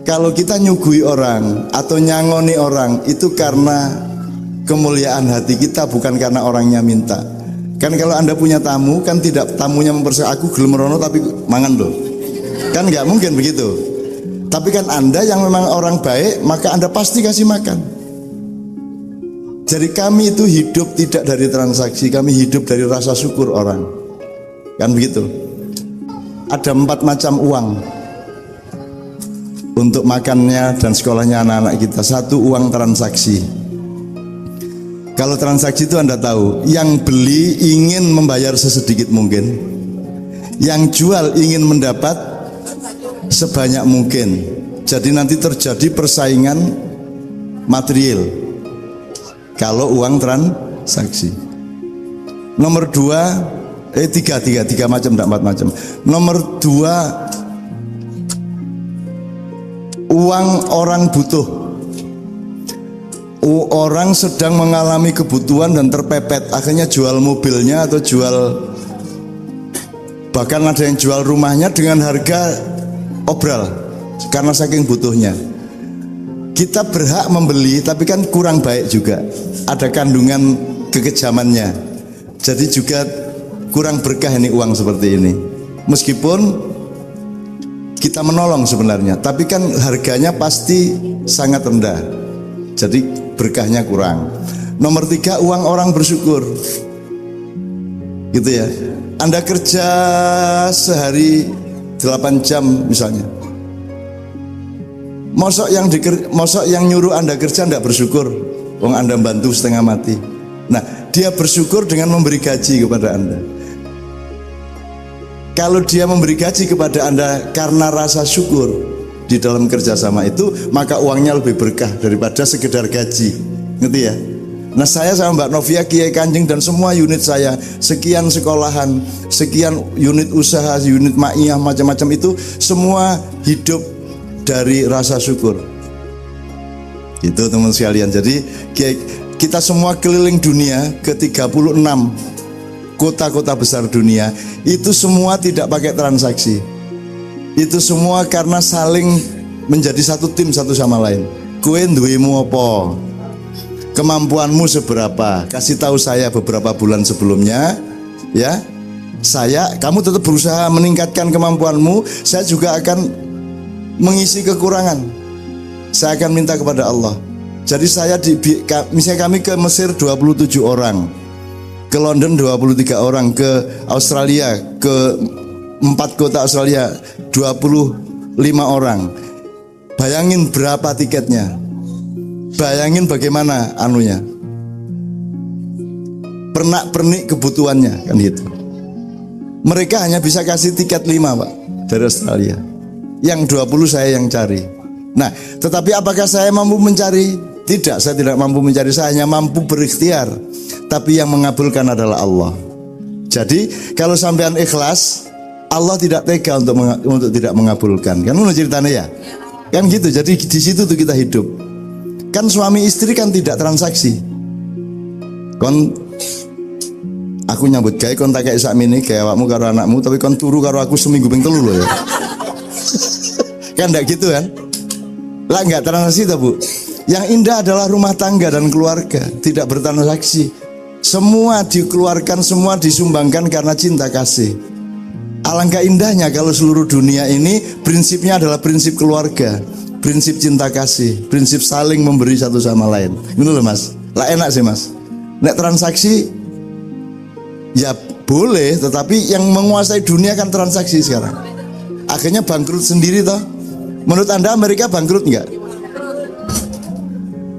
Kalau kita nyugui orang atau nyangoni orang itu karena kemuliaan hati kita, bukan karena orangnya minta. Kan kalau Anda punya tamu, kan tidak tamunya aku gelem rono tapi mangan loh. Kan nggak mungkin begitu. Tapi kan Anda yang memang orang baik, maka Anda pasti kasih makan. Jadi kami itu hidup tidak dari transaksi, kami hidup dari rasa syukur orang. Kan begitu. Ada 4 macam uang untuk makannya dan sekolahnya anak-anak kita. 1, uang transaksi. Kalau transaksi itu Anda tahu, yang beli ingin membayar sesedikit mungkin, yang jual ingin mendapat sebanyak mungkin. Jadi nanti terjadi persaingan material kalau uang transaksi. Nomor 2, 3 macam, tidak 4 macam. Nomor 2, uang orang butuh. Orang sedang mengalami kebutuhan dan terpepet, akhirnya jual mobilnya atau jual, bahkan ada yang jual rumahnya dengan harga obral karena saking butuhnya. Kita berhak membeli, tapi kan kurang baik juga, ada kandungan kekejamannya. Jadi juga kurang berkah ini uang seperti ini. Meskipun kita menolong sebenarnya, tapi kan harganya pasti sangat rendah, jadi berkahnya kurang. Nomor 3, uang orang bersyukur. Gitu ya. Anda kerja sehari 8 jam misalnya. Mosok yang nyuruh Anda kerja tidak bersyukur, wong Anda bantu setengah mati. Nah, dia bersyukur dengan memberi gaji kepada Anda. Kalau dia memberi gaji kepada Anda karena rasa syukur di dalam kerjasama itu, maka uangnya lebih berkah daripada sekedar gaji. Ngerti ya? Nah, saya sama Mbak Novia, Kiai Kanjeng dan semua unit saya, sekian sekolahan, sekian unit usaha, unit ma'iyah, macam-macam itu semua hidup dari rasa syukur. Itu teman sekalian. Jadi kita semua keliling dunia ke 36 kota-kota besar dunia, itu semua tidak pakai transaksi. Itu semua karena saling menjadi satu tim satu sama lain. Kowe duwemu apa? Kemampuanmu seberapa? Kasih tahu saya beberapa bulan sebelumnya, ya. Kamu tetap berusaha meningkatkan kemampuanmu, saya juga akan mengisi kekurangan. Saya akan minta kepada Allah. Jadi misalnya kami ke Mesir 27 orang, ke London 23 orang, ke Australia, ke 4 kota Australia 25 orang. Bayangin berapa tiketnya, bayangin bagaimana anunya, pernak-pernik kebutuhannya, kan gitu. Mereka hanya bisa kasih tiket 5 Pak dari Australia, yang 20 saya yang cari. Nah, tetapi apakah saya mampu mencari? Tidak, saya tidak mampu mencari, saya hanya mampu berikhtiar. Tapi yang mengabulkan adalah Allah. Jadi kalau sampean ikhlas, Allah tidak tega untuk tidak mengabulkan. Kan itu ceritanya ya? Kan gitu. Jadi di situ tuh kita hidup. Kan suami istri kan tidak transaksi. Aku nyambut gawe kon tak kayak sakmene gawe awakmu karo anakmu, tapi kon turu karo aku seminggu ping 3 lho ya. Kan enggak gitu kan? Lah enggak transaksi toh, Bu. Yang indah adalah rumah tangga dan keluarga, tidak bertransaksi. Semua dikeluarkan, semua disumbangkan karena cinta kasih. Alangkah indahnya kalau seluruh dunia ini prinsipnya adalah prinsip keluarga, prinsip cinta kasih, prinsip saling memberi satu sama lain. Gitu loh Mas. Lah enak sih Mas. Nek transaksi ya boleh, tetapi yang menguasai dunia kan transaksi sekarang. Akhirnya bangkrut sendiri toh. Menurut Anda Amerika bangkrut enggak?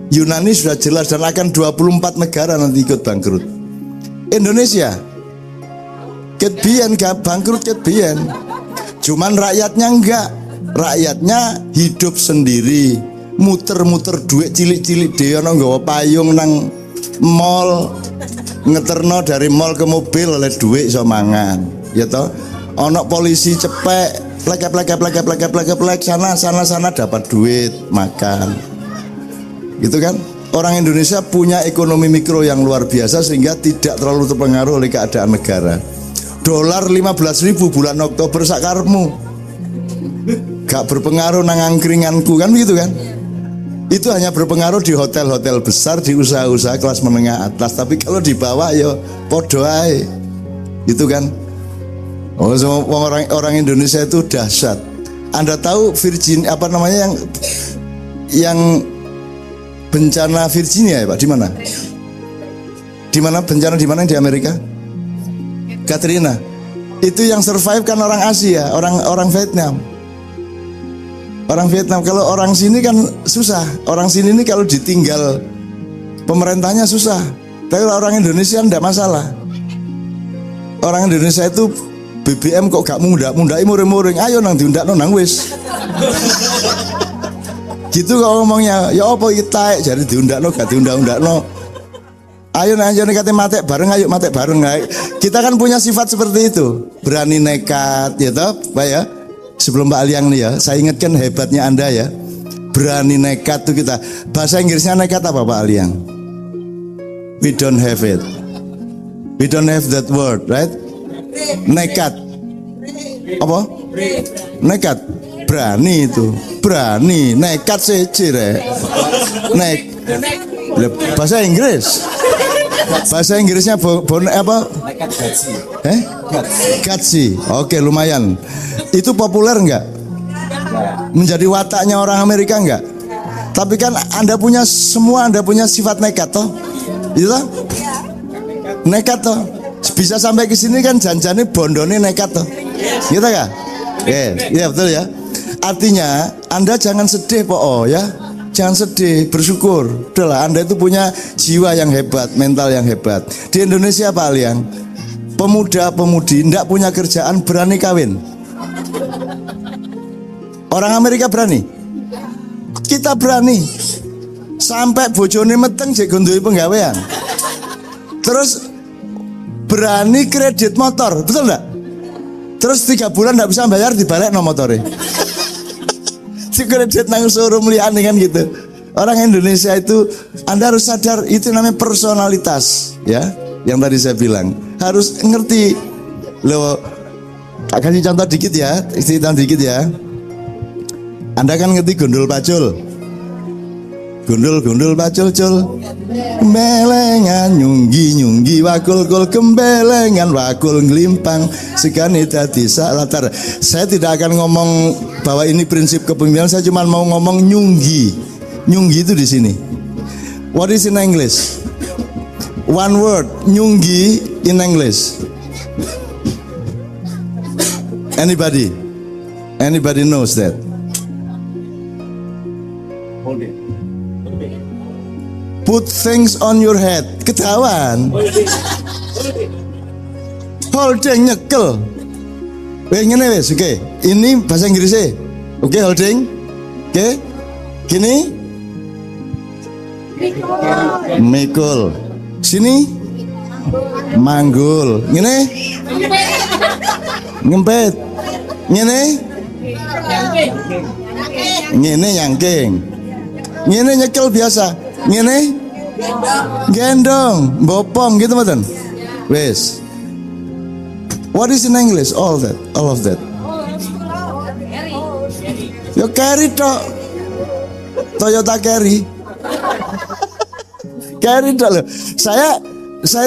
Yunani sudah jelas dan akan 24 negara nanti ikut bangkrut. Indonesia ketbian gak bangkrut ketbian. Cuman rakyatnya enggak. Rakyatnya hidup sendiri, muter-muter duit cilik-cilik dhewe ana nggawa payung nang mall, ngeterno dari mall ke mobil oleh duit iso mangan. Ya toh? Ana polisi cepek, plek sana dapat duit makan. Gitu kan? Orang Indonesia punya ekonomi mikro yang luar biasa sehingga tidak terlalu terpengaruh oleh keadaan negara. Dolar 15.000 bulan Oktober sakarmu. gak berpengaruh nang angkringanku kan begitu kan? Itu hanya berpengaruh di hotel-hotel besar, di usaha-usaha kelas menengah atas. Tapi kalau di bawah ya podo ae. Itu kan. Oh, semua orang Indonesia itu dahsyat. Anda tahu apa namanya yang bencana Virginia ya Pak, di mana? Di mana bencana di mana di Amerika? Katrina. Itu yang survive kan orang Asia, orang Vietnam. Orang Vietnam, kalau orang sini kan susah. Orang sini ini kalau ditinggal pemerintahnya susah. Tapi kalau orang Indonesia enggak masalah. Orang Indonesia itu BBM kok gak mundai muring-muring. Ayo nang diundakno nang wis. Gitu kok ngomongnya. Ya apa kita jadi diundakno gak diundak-undakno. Ayo kate mate bareng, ayo mate bareng. Kita kan punya sifat seperti itu. Berani nekat, ya toh, Pak ya. Sebelum Pak Aliang nih ya, saya ingatkan hebatnya Anda ya. Berani nekat tuh kita. Bahasa Inggrisnya nekat apa Pak Aliang? We don't have it. We don't have that word, right? Nekat. Apa? Nekat. Berani itu. Berani. Nekat sih re. Bahasa Inggris. Bahasa Inggrisnya apa? Gatsy. Oke, lumayan. Itu populer enggak? Menjadi wataknya orang Amerika enggak? Tapi kan Anda punya sifat nekat toh? Gitu toh? Nekat toh? Bisa sampai ke sini kan janjane bondone nekat toh? Gitu kan? Iya betul ya. Artinya Anda jangan sedih po ya. Jangan sedih, bersyukur. Udahlah, Anda itu punya jiwa yang hebat, mental yang hebat. Di Indonesia Pak Aliang, pemuda-pemudi tidak punya kerjaan berani kawin. Orang Amerika berani, kita berani. Sampai bojone meteng jek gondoi penggawean. Terus berani kredit motor, betul enggak? Terus 3 bulan enggak bisa bayar, dibalik no motornya. Kredit nang showroom liyane kan gitu. Orang Indonesia itu Anda harus sadar, itu namanya personalitas ya. Yang tadi saya bilang harus ngerti. Loh, kasih contoh dikit ya, Anda kan ngerti gondol pacul. Gondol pacul-cul. Kembelengan nyunggi wakul-kul, kembelengan wakul ngelimpang segani dadi latar. Saya tidak akan ngomong bahwa ini prinsip kepemimpinan, saya cuma mau ngomong nyunggi. Nyunggi itu di sini. What is in English? One word, nyunggi in English. Anybody knows that? Put things on your head. Ketahuan. Holding, nyekel. Ngene wis, oke. Ini bahasa Inggrisnya. Oke, holding. Oke. Gini. Mikul. Sini. Manggul. Ngene. Ngempet. Ngene. Ngene nyangking. Ngene nyekel biasa. Ngene gendong, bopong gitu mboten. Wes. What is in English? All of that. Yo carry tok. Toyota Carry. Carry tok loh. Saya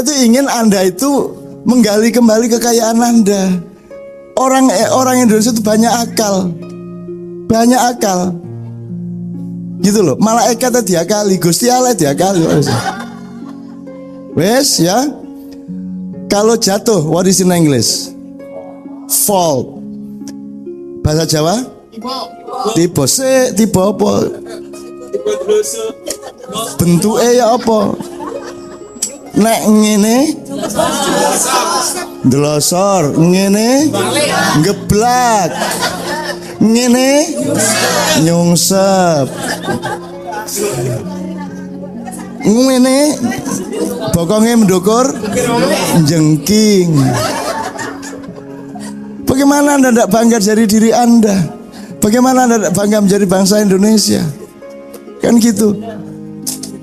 itu ingin Anda itu menggali kembali kekayaan Anda. Orang Indonesia itu banyak akal. Banyak akal. Gitu loh, malaikatnya diakali, Gusti Allah diakali. Wes ya. Kalau jatuh, what is in English? Fall. Bahasa Jawa? Tiba apa? Bentuknya ya apa? Nek ngene ndelosor, ngene ngeblak, ngene nyungsep, ngene bokongnya mendukur jengking. Bagaimana Anda tidak bangga dari diri Anda? Bagaimana Anda tidak bangga menjadi bangsa Indonesia? Kan gitu.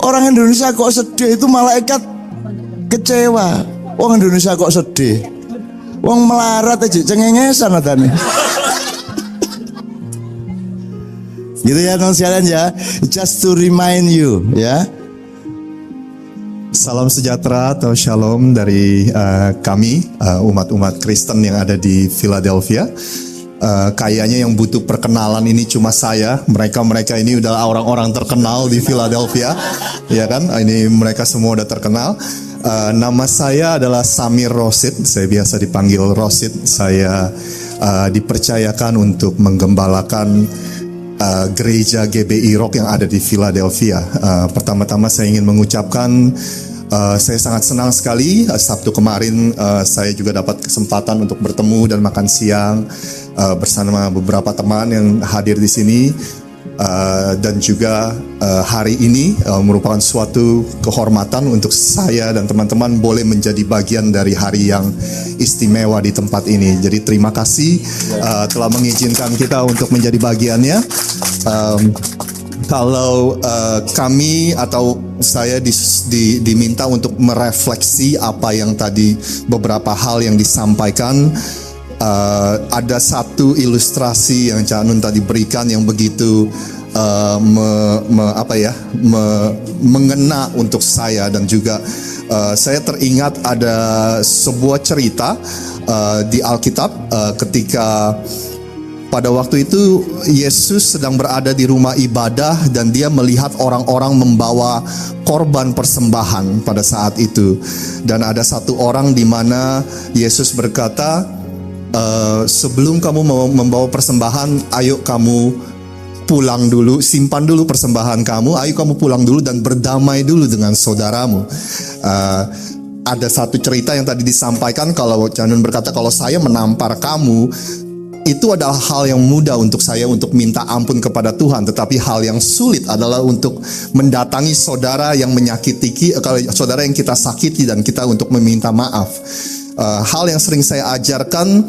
Orang Indonesia kok sedih, itu malaikat kecewa. Orang Indonesia kok sedih, wong melarat aja cengengesan adane. Gitu ya teman sekalian ya. Just to remind you ya. Salam sejahtera atau shalom dari kami umat-umat Kristen yang ada di Philadelphia. Kayaknya yang butuh perkenalan ini cuma saya. Mereka ini udah orang-orang terkenal di Philadelphia, ya kan? Ini mereka semua udah terkenal. Nama saya adalah Samir Rosid. Saya biasa dipanggil Rosid. Saya dipercayakan untuk menggembalakan gereja GBI Rock yang ada di Philadelphia. Pertama-tama saya ingin mengucapkan saya sangat senang sekali. Sabtu kemarin saya juga dapat kesempatan untuk bertemu dan makan siang bersama beberapa teman yang hadir di sini. Dan juga hari ini merupakan suatu kehormatan untuk saya dan teman-teman boleh menjadi bagian dari hari yang istimewa di tempat ini. Jadi terima kasih telah mengizinkan kita untuk menjadi bagiannya. Kalau kami atau saya diminta untuk merefleksi apa yang tadi beberapa hal yang disampaikan. Ada satu ilustrasi yang Cak Nun tadi berikan yang begitu mengena untuk saya, dan juga saya teringat ada sebuah cerita di Alkitab ketika pada waktu itu Yesus sedang berada di rumah ibadah dan dia melihat orang-orang membawa korban persembahan pada saat itu, dan ada satu orang di mana Yesus berkata, sebelum kamu mau membawa persembahan, ayo kamu pulang dulu, simpan dulu persembahan kamu, ayo kamu pulang dulu dan berdamai dulu dengan saudaramu. Ada satu cerita yang tadi disampaikan, kalau Janun berkata, kalau saya menampar kamu, itu adalah hal yang mudah untuk saya untuk minta ampun kepada Tuhan. Tetapi hal yang sulit adalah untuk mendatangi saudara yang menyakiti, kalau saudara yang kita sakiti dan kita untuk meminta maaf. Hal yang sering saya ajarkan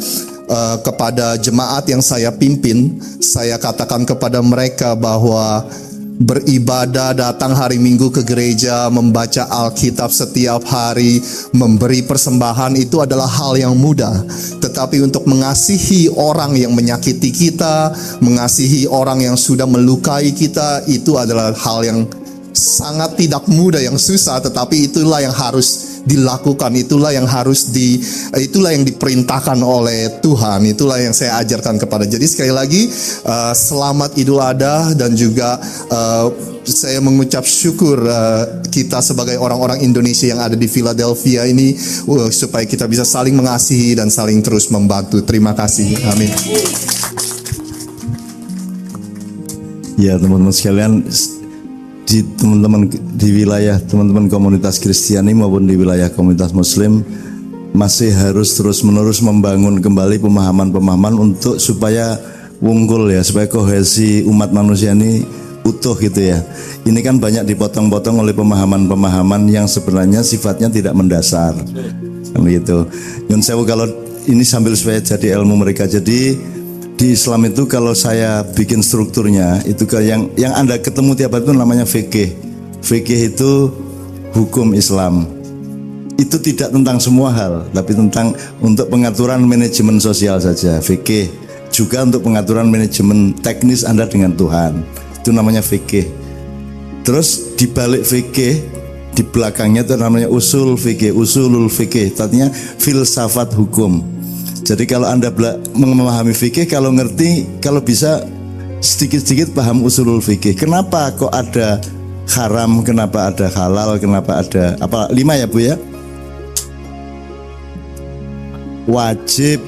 kepada jemaat yang saya pimpin, saya katakan kepada mereka bahwa beribadah, datang hari Minggu ke gereja, membaca Alkitab setiap hari, memberi persembahan itu adalah hal yang mudah. Tetapi untuk mengasihi orang yang menyakiti kita, mengasihi orang yang sudah melukai kita, itu adalah hal yang sangat tidak mudah, yang susah, tetapi itulah yang harus dilakukan, itulah yang diperintahkan oleh Tuhan, itulah yang saya ajarkan kepada. Jadi sekali lagi selamat Idul Adha, dan juga saya mengucap syukur kita sebagai orang-orang Indonesia yang ada di Philadelphia ini, supaya kita bisa saling mengasihi dan saling terus membantu. Terima kasih, amin. Ya teman-teman sekalian, di teman-teman di wilayah teman-teman komunitas Kristiani maupun di wilayah komunitas Muslim masih harus terus-menerus membangun kembali pemahaman-pemahaman untuk supaya wungkul ya, supaya kohesi umat manusia ini utuh gitu ya. Ini kan banyak dipotong-potong oleh pemahaman-pemahaman yang sebenarnya sifatnya tidak mendasar. Gitu. Nyun sewu kalau ini sambil supaya jadi ilmu mereka. Jadi di Islam itu kalau saya bikin strukturnya itu yang Anda ketemu tiap hari itu namanya fikih. Fikih itu hukum Islam. Itu tidak tentang semua hal, tapi tentang untuk pengaturan manajemen sosial saja. Fikih juga untuk pengaturan manajemen teknis Anda dengan Tuhan. Itu namanya fikih. Terus di balik fikih, di belakangnya itu namanya usul fikih, usulul fikih. Artinya filsafat hukum. Jadi kalau Anda memahami fikih, kalau ngerti, kalau bisa sedikit-sedikit paham usulul fikih. Kenapa kok ada haram, kenapa ada halal, kenapa ada apa 5 ya Bu ya? Wajib,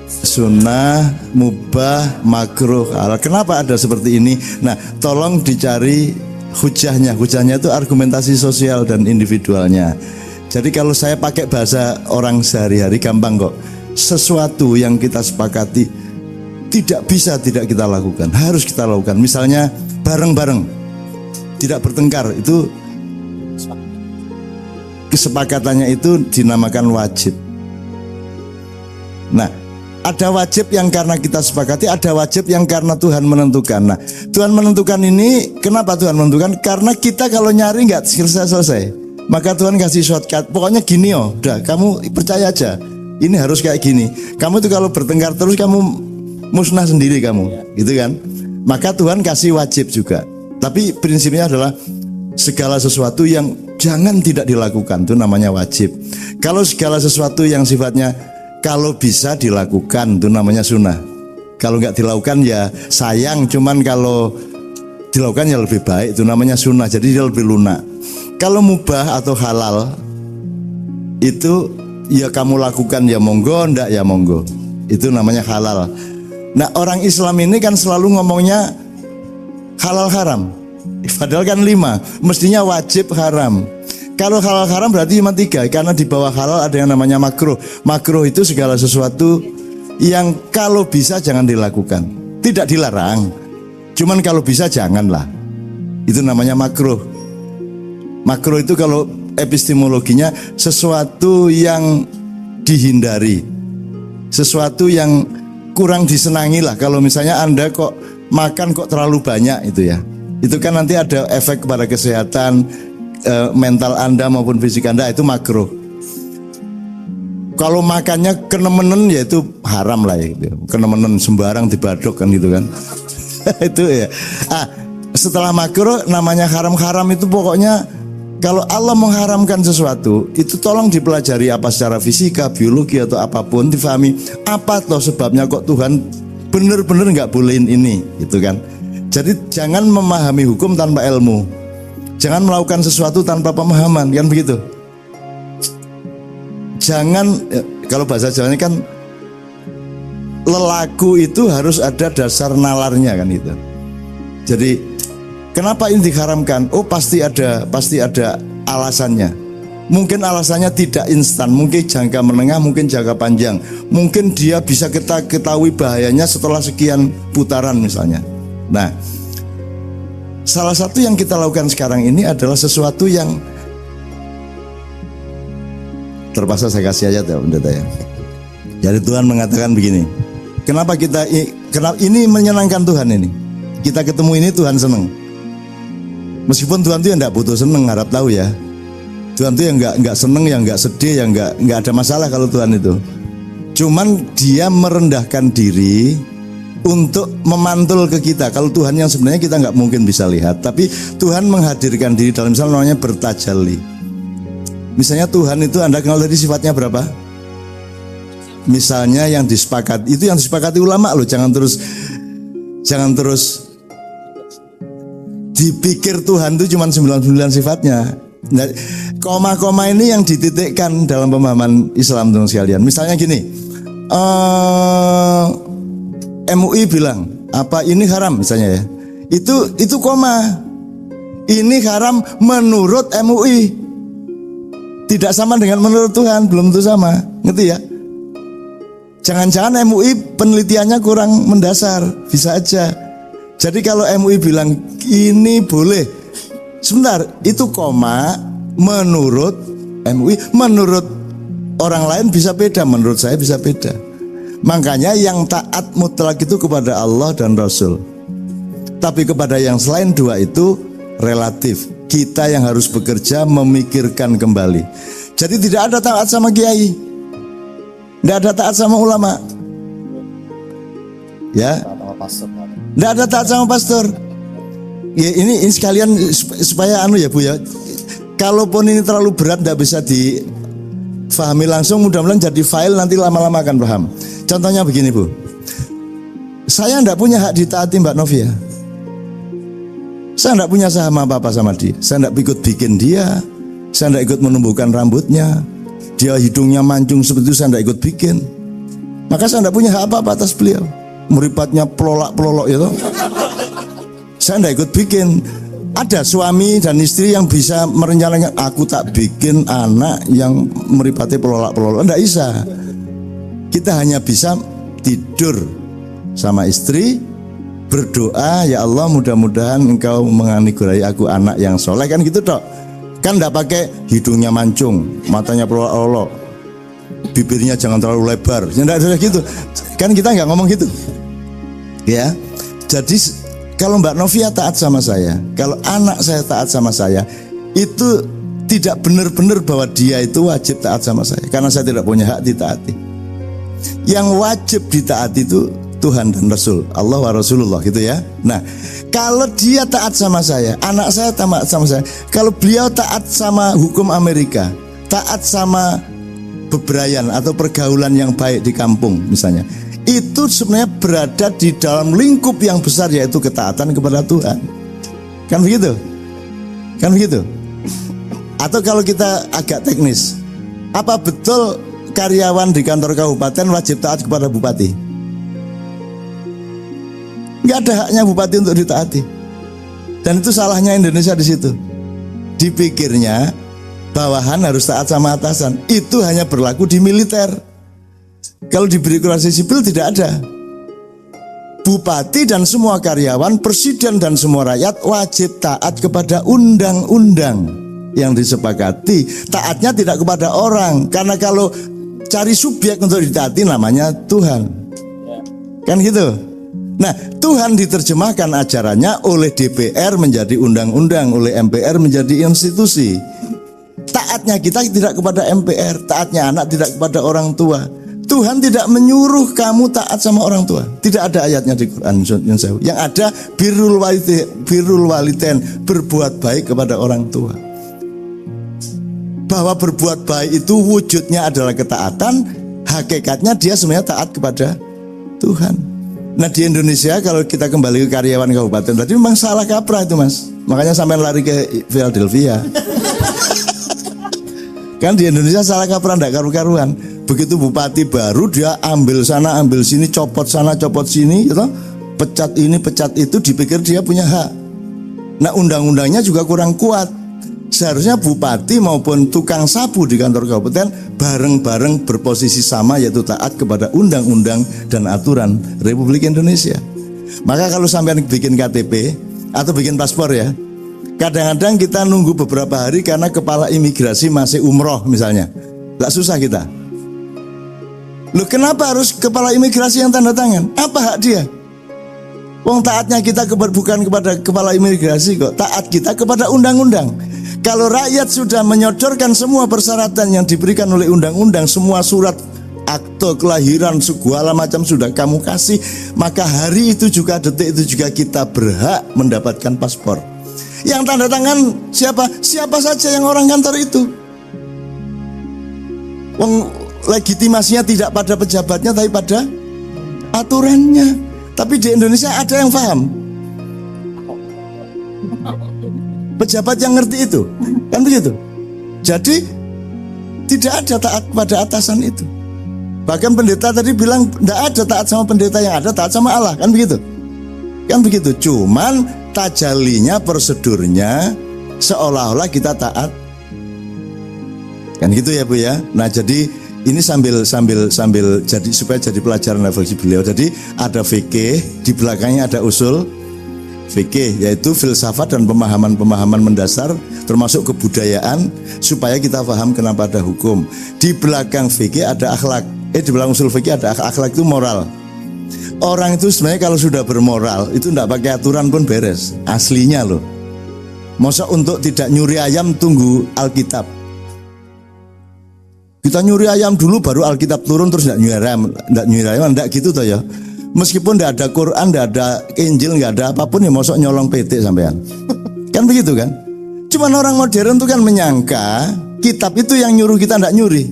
sunnah, mubah, makruh, halal. Kenapa ada seperti ini? Nah, tolong dicari hujahnya. Hujahnya itu argumentasi sosial dan individualnya. Jadi kalau saya pakai bahasa orang sehari-hari gampang kok. Sesuatu yang kita sepakati tidak bisa tidak kita lakukan, harus kita lakukan. Misalnya bareng-bareng, tidak bertengkar, itu kesepakatannya itu dinamakan wajib. Nah, ada wajib yang karena kita sepakati, ada wajib yang karena Tuhan menentukan. Nah, Tuhan menentukan ini, kenapa Tuhan menentukan? Karena kita kalau nyari nggak selesai-selesai, maka Tuhan kasih shortcut. Pokoknya gini udah, kamu percaya aja. Ini harus kayak gini. Kamu tuh kalau bertengkar terus kamu musnah sendiri kamu, gitu kan? Maka Tuhan kasih wajib juga. Tapi prinsipnya adalah segala sesuatu yang jangan tidak dilakukan itu namanya wajib. Kalau segala sesuatu yang sifatnya kalau bisa dilakukan itu namanya sunnah. Kalau nggak dilakukan ya sayang, cuman kalau dilakukan ya lebih baik, itu namanya sunnah. Jadi dia lebih lunak. Kalau mubah atau halal itu ya kamu lakukan ya monggo, ndak ya monggo. Itu namanya halal. Nah, orang Islam ini kan selalu ngomongnya halal haram. Padahal kan 5, mestinya wajib haram. Kalau halal haram berarti cuma 3, karena di bawah halal ada yang namanya makruh. Makruh itu segala sesuatu yang kalau bisa jangan dilakukan. Tidak dilarang, cuman kalau bisa janganlah. Itu namanya makruh. Makruh itu kalau epistemologinya sesuatu yang dihindari, sesuatu yang kurang disenangi lah. Kalau misalnya Anda kok makan kok terlalu banyak itu ya, itu kan nanti ada efek kepada kesehatan mental Anda maupun fisik Anda, itu makruh. Kalau makannya kenemenen ya itu haram lah ya, gitu. Kenemenen sembarang dibadok kan gitu kan. Itu ya. Setelah makruh namanya haram itu pokoknya kalau Allah mengharamkan sesuatu itu tolong dipelajari apa secara fisika, biologi atau apapun, difahami apa toh sebabnya kok Tuhan bener-bener nggak bolehin ini, gitu kan. Jadi jangan memahami hukum tanpa ilmu, jangan melakukan sesuatu tanpa pemahaman, kan begitu. Jangan, kalau bahasa Jawanya kan lelaku itu harus ada dasar nalarnya kan gitu. Jadi kenapa ini diharamkan? Oh pasti ada alasannya. Mungkin alasannya tidak instan, mungkin jangka menengah, mungkin jangka panjang. Mungkin dia bisa kita ketahui bahayanya setelah sekian putaran misalnya. Nah, salah satu yang kita lakukan sekarang ini adalah sesuatu yang terpaksa saya kasih aja tuh pendeta ya. Jadi Tuhan mengatakan begini. Kenapa ini menyenangkan Tuhan ini? Kita ketemu ini Tuhan seneng. Meskipun Tuhan itu yang tidak butuh seneng, harap tahu ya. Tuhan itu yang nggak seneng, yang nggak sedih, yang nggak ada masalah kalau Tuhan itu. Cuman dia merendahkan diri untuk memantul ke kita. Kalau Tuhan yang sebenarnya kita nggak mungkin bisa lihat, tapi Tuhan menghadirkan diri dalam misalnya namanya bertajalli. Misalnya Tuhan itu Anda kenal tadi sifatnya berapa? Misalnya yang disepakati, itu yang disepakati ulama loh. Jangan terus dipikir Tuhan itu cuma 99 sifatnya. Nah, koma-koma ini yang dititikkan dalam pemahaman Islam teman sekalian. Misalnya gini, MUI bilang apa ini haram misalnya ya. Itu koma. Ini haram menurut MUI. Tidak sama dengan menurut Tuhan, belum tentu sama. Ngerti ya? Jangan-jangan MUI penelitiannya kurang mendasar, bisa aja. Jadi kalau MUI bilang ini boleh, sebentar, itu koma menurut MUI, menurut orang lain bisa beda, menurut saya bisa beda. Makanya yang taat mutlak itu kepada Allah dan Rasul. Tapi kepada yang selain dua itu relatif. Kita yang harus bekerja memikirkan kembali. Jadi tidak ada taat sama kiai, tidak ada taat sama ulama, ya. Tidak ada taat sama pastor. Ya, ini sekalian supaya ya Bu ya. Kalaupun ini terlalu berat tidak bisa difahami langsung, mudah-mudahan jadi file nanti lama-lama akan paham. Contohnya begini Bu. Saya tidak punya hak ditaati Mbak Novia. Saya tidak punya saham apa-apa sama dia. Saya tidak ikut bikin dia. Saya tidak ikut menumbuhkan rambutnya. Dia hidungnya mancung seperti itu, saya tidak ikut bikin. Maka saya tidak punya hak apa-apa atas beliau. Meripatnya pelolak-pelolok itu, saya tidak ikut bikin. Ada suami dan istri yang bisa merencanakan, aku tak bikin anak yang meripati pelolak-pelolok. Tidak bisa. Kita hanya bisa tidur sama istri, berdoa, ya Allah mudah-mudahan engkau menganugerahi aku anak yang soleh, kan gitu toh. Kan tidak pakai hidungnya mancung, matanya pelolok-pelolok, bibirnya jangan terlalu lebar, tidak ada gitu. Kan kita nggak ngomong gitu, ya. Jadi kalau Mbak Novia taat sama saya, kalau anak saya taat sama saya, itu tidak benar-benar bahwa dia itu wajib taat sama saya, karena saya tidak punya hak ditaati. Yang wajib ditaati itu Tuhan dan Rasul, Allah wa Rasulullah gitu ya. Nah, kalau dia taat sama saya, anak saya taat sama saya, kalau beliau taat sama hukum Amerika, taat sama bebrayan atau pergaulan yang baik di kampung misalnya, itu sebenarnya berada di dalam lingkup yang besar, yaitu ketaatan kepada Tuhan. Kan begitu? Kan begitu? Atau kalau kita agak teknis, apa betul karyawan di kantor kabupaten wajib taat kepada bupati? Nggak ada haknya bupati untuk ditaati. Dan itu salahnya Indonesia di situ. Dipikirnya bawahan harus taat sama atasan. Itu hanya berlaku di militer. Kalau di birokrasi sipil tidak ada. Bupati dan semua karyawan, presiden dan semua rakyat wajib taat kepada undang-undang yang disepakati. Taatnya tidak kepada orang, karena kalau cari subjek untuk ditaati namanya Tuhan. Kan gitu. Nah, Tuhan diterjemahkan ajarannya oleh DPR menjadi undang-undang, oleh MPR menjadi institusi. Taatnya kita tidak kepada MPR, taatnya anak tidak kepada orang tua. Tuhan tidak menyuruh kamu taat sama orang tua. Tidak ada ayatnya di Quran. Yang ada birrul walidain, berbuat baik kepada orang tua. Bahwa berbuat baik itu wujudnya adalah ketaatan, hakikatnya dia sebenarnya taat kepada Tuhan. Nah, di Indonesia kalau kita kembali ke karyawan kabupaten tadi, memang salah kaprah itu, Mas. Makanya sampai lari ke Philadelphia. Kan di Indonesia salah kaprah, enggak karu-karuan. Begitu bupati baru, dia ambil sana ambil sini, copot sana copot sini gitu. Pecat ini pecat itu, dipikir dia punya hak. Nah, undang-undangnya juga kurang kuat. Seharusnya bupati maupun tukang sapu di kantor kabupaten bareng-bareng berposisi sama, yaitu taat kepada undang-undang dan aturan Republik Indonesia. Maka kalau sampai bikin KTP atau bikin paspor ya, kadang-kadang kita nunggu beberapa hari karena kepala imigrasi masih umroh misalnya. Gak susah kita. Loh, kenapa harus kepala imigrasi yang tanda tangan? Apa hak dia? Wong taatnya kita bukan kepada kepala imigrasi kok. Taat kita kepada undang-undang. Kalau rakyat sudah menyodorkan semua persyaratan yang diberikan oleh undang-undang, semua surat akte kelahiran segala macam sudah kamu kasih, maka hari itu juga, detik itu juga kita berhak mendapatkan paspor. Yang tanda tangan siapa? Siapa saja yang orang kantor itu. Wong legitimasinya tidak pada pejabatnya, tapi pada aturannya. Tapi di Indonesia ada yang paham, pejabat yang ngerti itu, kan begitu. Jadi tidak ada taat pada atasan itu. Bahkan pendeta tadi bilang tidak ada taat sama pendeta, yang ada taat sama Allah, kan begitu. Kan begitu. Cuman tajalinya, prosedurnya seolah-olah kita taat, kan gitu ya Bu ya. Nah, jadi ini sambil jadi supaya jadi pelajaran refleksi beliau. Jadi ada fikih, di belakangnya ada usul fikih, yaitu filsafat dan pemahaman-pemahaman mendasar termasuk kebudayaan, supaya kita paham kenapa ada hukum. Di belakang fikih ada akhlak. Di belakang usul fikih ada akhlak, itu moral. Orang itu sebenarnya kalau sudah bermoral itu tidak pakai aturan pun beres. Aslinya loh. Masa untuk tidak nyuri ayam tunggu Alkitab. Kita nyuri ayam dulu baru Alkitab turun terus tidak nyuri ayam, tidak gitu toh ya. Meskipun tidak ada Quran, tidak ada Injil, nggak ada apapun ya, mosok nyolong PT sampean. Kan begitu kan? Cuman orang modern tuh kan menyangka kitab itu yang nyuruh kita tidak nyuri.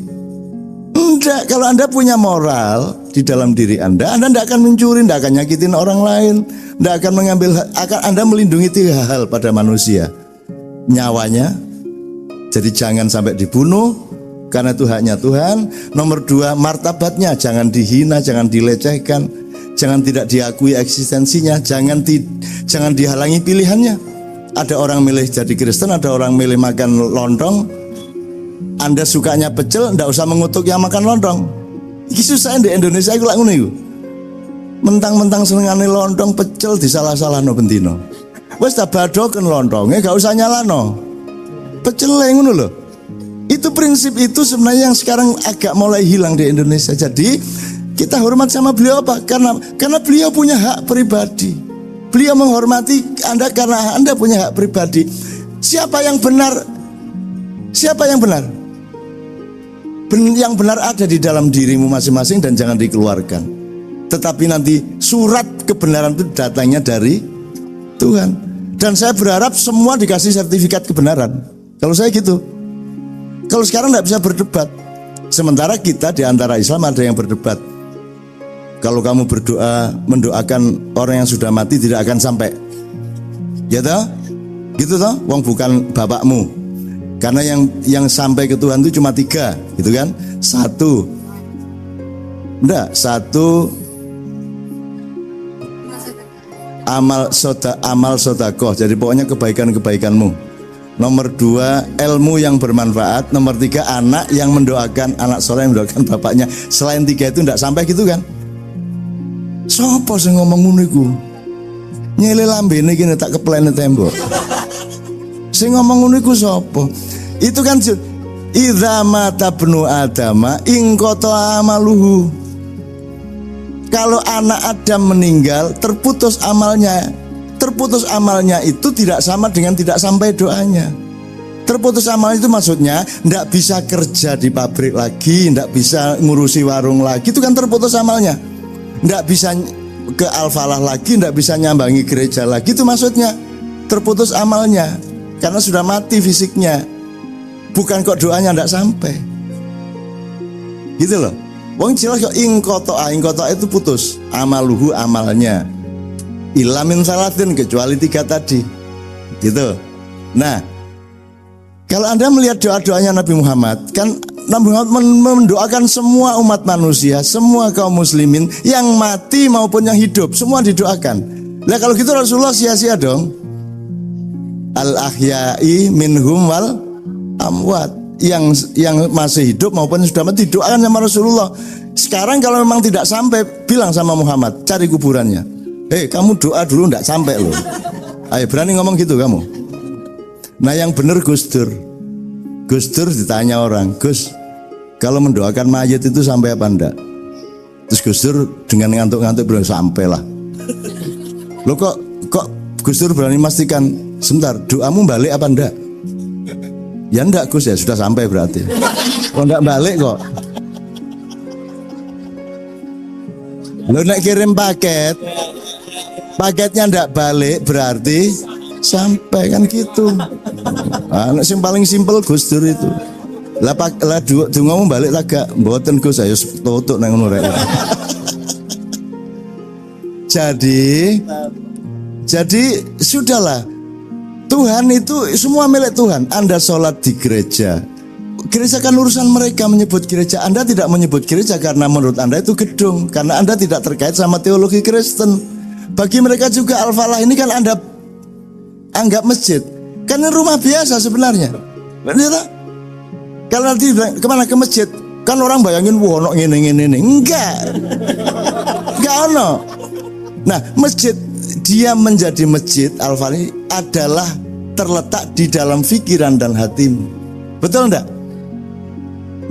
Enggak, kalau Anda punya moral di dalam diri Anda tidak akan mencuri, tidak akan nyakitin orang lain, tidak akan mengambil, akan Anda melindungi tiga hal pada manusia. Nyawanya, jadi jangan sampai dibunuh, karena itu haknya Tuhan. Nomor dua, martabatnya, jangan dihina, jangan dilecehkan, jangan tidak diakui eksistensinya, jangan dihalangi pilihannya. Ada orang milih jadi Kristen, ada orang milih makan lontong. Anda sukanya pecel, ndak usah mengutuk yang makan lontong. Iki susah di Indonesia iku lak ngono iku. Mentang-mentang senengane lontong pecel disalah-salahno bentino. Wis ta badoken lontonge gak usah nyalano. Pecele ngono lho. Itu prinsip itu sebenarnya yang sekarang agak mulai hilang di Indonesia. Jadi kita hormat sama beliau apa? Karena beliau punya hak pribadi. Beliau menghormati Anda karena Anda punya hak pribadi. Siapa yang benar? Siapa yang benar? Yang benar ada di dalam dirimu masing-masing dan jangan dikeluarkan. tetapi nanti surat kebenaran itu datangnya dari Tuhan. Dan saya berharap semua dikasih sertifikat kebenaran. Kalau saya gitu. Kalau sekarang nggak bisa berdebat. Sementara kita di antara Islam ada yang berdebat. Kalau kamu berdoa mendoakan orang yang sudah mati tidak akan sampai. Ya toh? Gitu toh? Wong bukan bapakmu. Karena yang sampai ke Tuhan itu cuma 3, gitu kan? 1. Amal sodakoh. Jadi pokoknya kebaikanmu. Nomor 2, ilmu yang bermanfaat. Nomor 3, anak yang mendoakan, anak soleh yang mendoakan bapaknya. Selain 3 itu tidak sampai gitu kan? Sopo sing ngomong ngono iku? Nyele lambene iki tak keplene tembok. Sing ngomong ngono iku sapa? Itu kan idza mata ibnu adama in qata amaluhu. Kalau anak Adam meninggal, terputus amalnya. Terputus amalnya itu tidak sama dengan tidak sampai doanya. Terputus amal itu maksudnya tidak bisa kerja di pabrik lagi, tidak bisa ngurusi warung lagi, itu kan terputus amalnya. Tidak bisa ke Al-Falah lagi, tidak bisa nyambangi gereja lagi, itu maksudnya terputus amalnya. Karena sudah mati fisiknya. Bukan kok doanya tidak sampai. Gitu loh. Wong jelas kok ingkoto itu putus. Amaluhu amalnya. Ilamin salatin kecuali 3 tadi. Gitu. Nah, kalau Anda melihat doa-doanya Nabi Muhammad, kan Nabi Muhammad mendoakan semua umat manusia, semua kaum muslimin yang mati maupun yang hidup, semua didoakan. Nah kalau gitu Rasulullah sia-sia dong. Al-ahya'i minhum wal amwat. Yang masih hidup maupun yang sudah mati didoakan sama Rasulullah. Sekarang kalau memang tidak sampai, bilang sama Muhammad, cari kuburannya. Kamu doa dulu tidak sampai loh. Ayo berani ngomong gitu kamu. Nah yang benar Gus Dur. Gus Dur ditanya orang, Gus, kalau mendoakan mayat itu sampai apa enggak? Terus Gus Dur dengan ngantuk-ngantuk bilang sampai lah. Lo kok Gus Dur berani memastikan, sebentar, doamu balik apa enggak? Ya enggak Gus, ya sudah sampai berarti. Kok enggak balik kok? Lo nak kirim paketnya enggak balik berarti sampai kan gitu. Anak yang paling simpel Gus Dur itu. Lah ngomong balik lah gak mboten Gus, ayo tutuk nang ngono rek. Jadi sudahlah. Tuhan itu semua milik Tuhan. Anda sholat di gereja. Gereja kan urusan mereka menyebut gereja. Anda tidak menyebut gereja karena menurut Anda itu gedung, karena Anda tidak terkait sama teologi Kristen. Bagi mereka juga Al-Falah ini kan Anda anggap masjid. Karena rumah biasa sebenarnya. Benar? Kalau nanti kemana ke masjid, kan orang bayangin wah ono ngene. Enggak ono. Nah masjid, dia menjadi masjid Al-Falah adalah terletak di dalam pikiran dan hatimu. Betul enggak?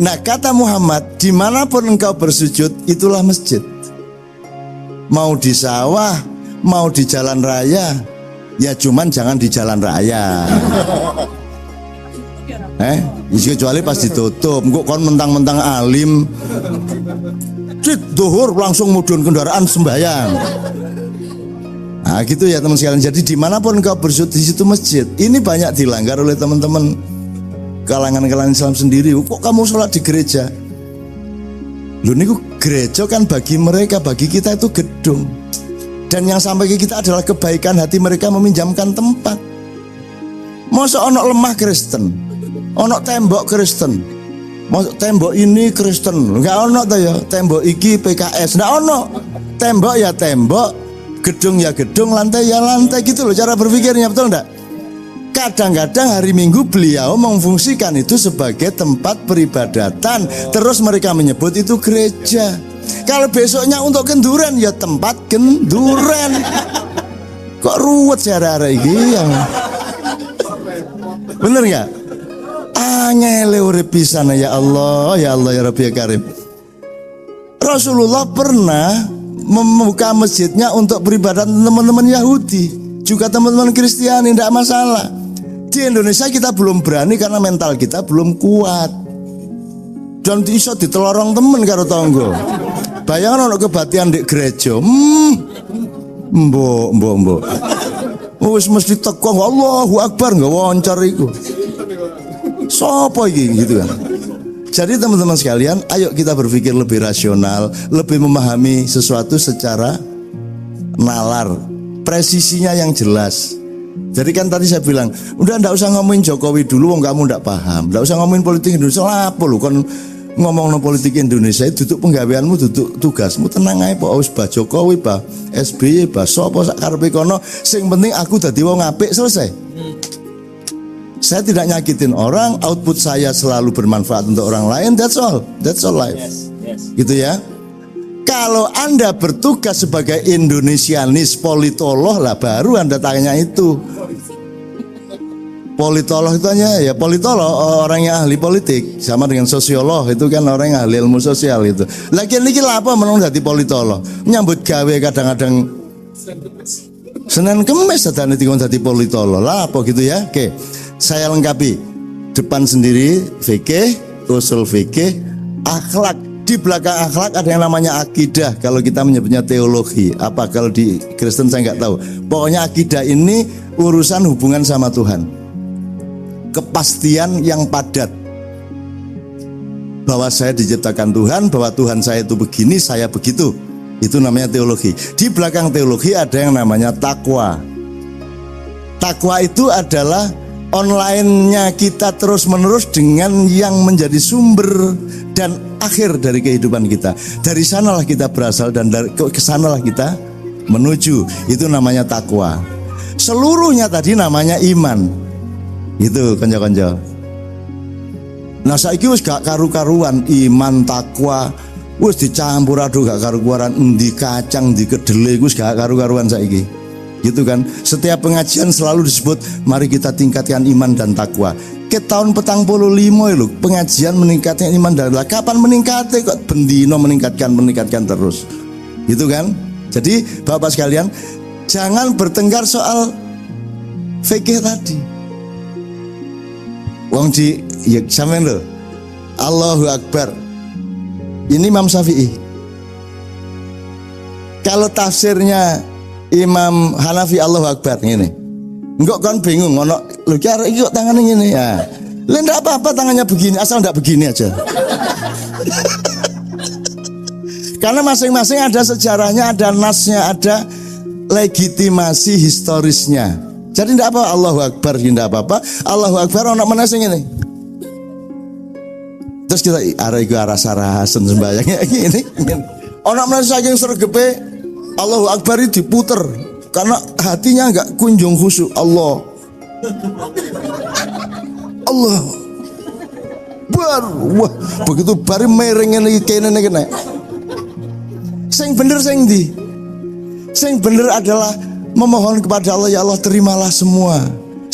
Nah kata Muhammad, dimanapun engkau bersujud itulah masjid. Mau di sawah, mau di jalan raya, ya cuman jangan di jalan raya. Kecuali pas ditutup. Kok kon mentang-mentang alim, duhur langsung mudun kendaraan sembahyang. Nah gitu ya teman sekalian. Jadi dimanapun engkau bersujud di situ masjid. Ini banyak dilanggar oleh teman-teman kalangan Islam sendiri. Kok kamu sholat di gereja? Loh ini gereja kan bagi mereka, bagi kita itu gedung. Dan yang sampai ke kita adalah kebaikan hati mereka meminjamkan tempat. Masa ono lemah Kristen, ono tembok Kristen, masa tembok ini Kristen, nggak ono tuh ya. Tembok iki PKS, nggak ono. Tembok ya tembok, gedung ya gedung, lantai ya lantai, gitu loh cara berpikirnya, betul enggak? Kadang-kadang hari Minggu beliau memfungsikan itu sebagai tempat peribadatan, terus mereka menyebut itu gereja. Kalau besoknya untuk kenduran ya tempat kenduran. Kok ruwet cara-cara ini yang bener nggak? Angel urip pisan ya Allah ya Rabbi ya Karim. Rasulullah pernah membuka masjidnya untuk peribadatan teman-teman Yahudi, juga teman-teman Kristiani, tidak masalah. Di Indonesia kita belum berani karena mental kita belum kuat. Dan iso ditelorong temen karo tonggo. Bayangan ono kebatian di gereja. Mbok. Wis mesti teko Allahu Akbar nggak wawancara iku. Sopo iki gitu kan. Jadi teman-teman sekalian, ayo kita berpikir lebih rasional, lebih memahami sesuatu secara nalar, presisinya yang jelas. Jadi kan tadi saya bilang, udah ndak usah ngomongin Jokowi dulu, wong kamu ndak paham. Ndak usah ngomongin politik Indonesia, apa lu kon ngomong politik Indonesia itu duduk penggaweanmu, duduk tugasmu, tenang aja Pak. Wis Pak Jokowi, Pak SBY, Pak sapa sak karepe kono, sing penting aku dadi wong apik, selesai. Saya tidak nyakitin orang, output saya selalu bermanfaat untuk orang lain, that's all life. Yes. Gitu ya. Kalau Anda bertugas sebagai Indonesianis politolog lah, baru Anda tanya itu. Politolog itu hanya ya politolog, orang yang ahli politik, sama dengan sosiolog itu kan orang yang ahli ilmu sosial itu. Lagi ini apa menurut dadi politolog? Nyambut gawe kadang-kadang Senin Kemis sedane dikon dadi politolog. Lah apa gitu ya? Oke. Saya lengkapi depan sendiri fikih, usul fikih, akhlak. Di belakang akhlak ada yang namanya akidah. Kalau kita menyebutnya teologi, apa kalau di Kristen saya nggak tahu. Pokoknya akidah ini urusan hubungan sama Tuhan, kepastian yang padat bahwa saya diciptakan Tuhan, bahwa Tuhan saya itu begini, saya begitu. Itu namanya teologi. Di belakang teologi ada yang namanya takwa. Takwa itu adalah online-nya kita terus-menerus dengan yang menjadi sumber dan akhir dari kehidupan kita. Dari sanalah kita berasal dan dari kesanalah kita menuju. Itu namanya takwa. Seluruhnya tadi namanya iman. Itu konco-konco. Nah saiki wis gak karu-karuan iman takwa wis dicampur aduk gak karu-karuan, endi kacang di kedele wis gak karu-karuan saiki. Gitu kan, setiap pengajian selalu disebut mari kita tingkatkan iman dan takwa. Ke tahun 45 lho pengajian meningkatkan iman dan takwa. Kapan meningkatnya kok bendino meningkatkan terus. Gitu kan. Jadi Bapak sekalian, jangan bertengkar soal fikih tadi. Wong di ya sampean lho. Allahu Akbar. Ini Imam Syafi'i. Kalau tafsirnya Imam Hanafi Allahu Akbar ngene. Enggak kan bingung ngono lho ki arek iki kok tangane ngene ya. Lah ndak apa-apa tangannya begini asal ndak begini aja. Karena masing-masing ada sejarahnya, ada nasnya, ada legitimasi historisnya. Jadi ndak apa Allahu Akbar ndak apa-apa. Allahu Akbar ono meneh sing ngene. Terus kita arek iki aras-arasen sembayangnya ngene. Ono meneh saking sregepe Allahu Akbar itu diputer karena hatinya enggak kunjung khusyuk. Allah bar wah begitu bari mereng iki kene. Sing bener sing ndi? Sing bener adalah memohon kepada Allah, ya Allah terimalah semua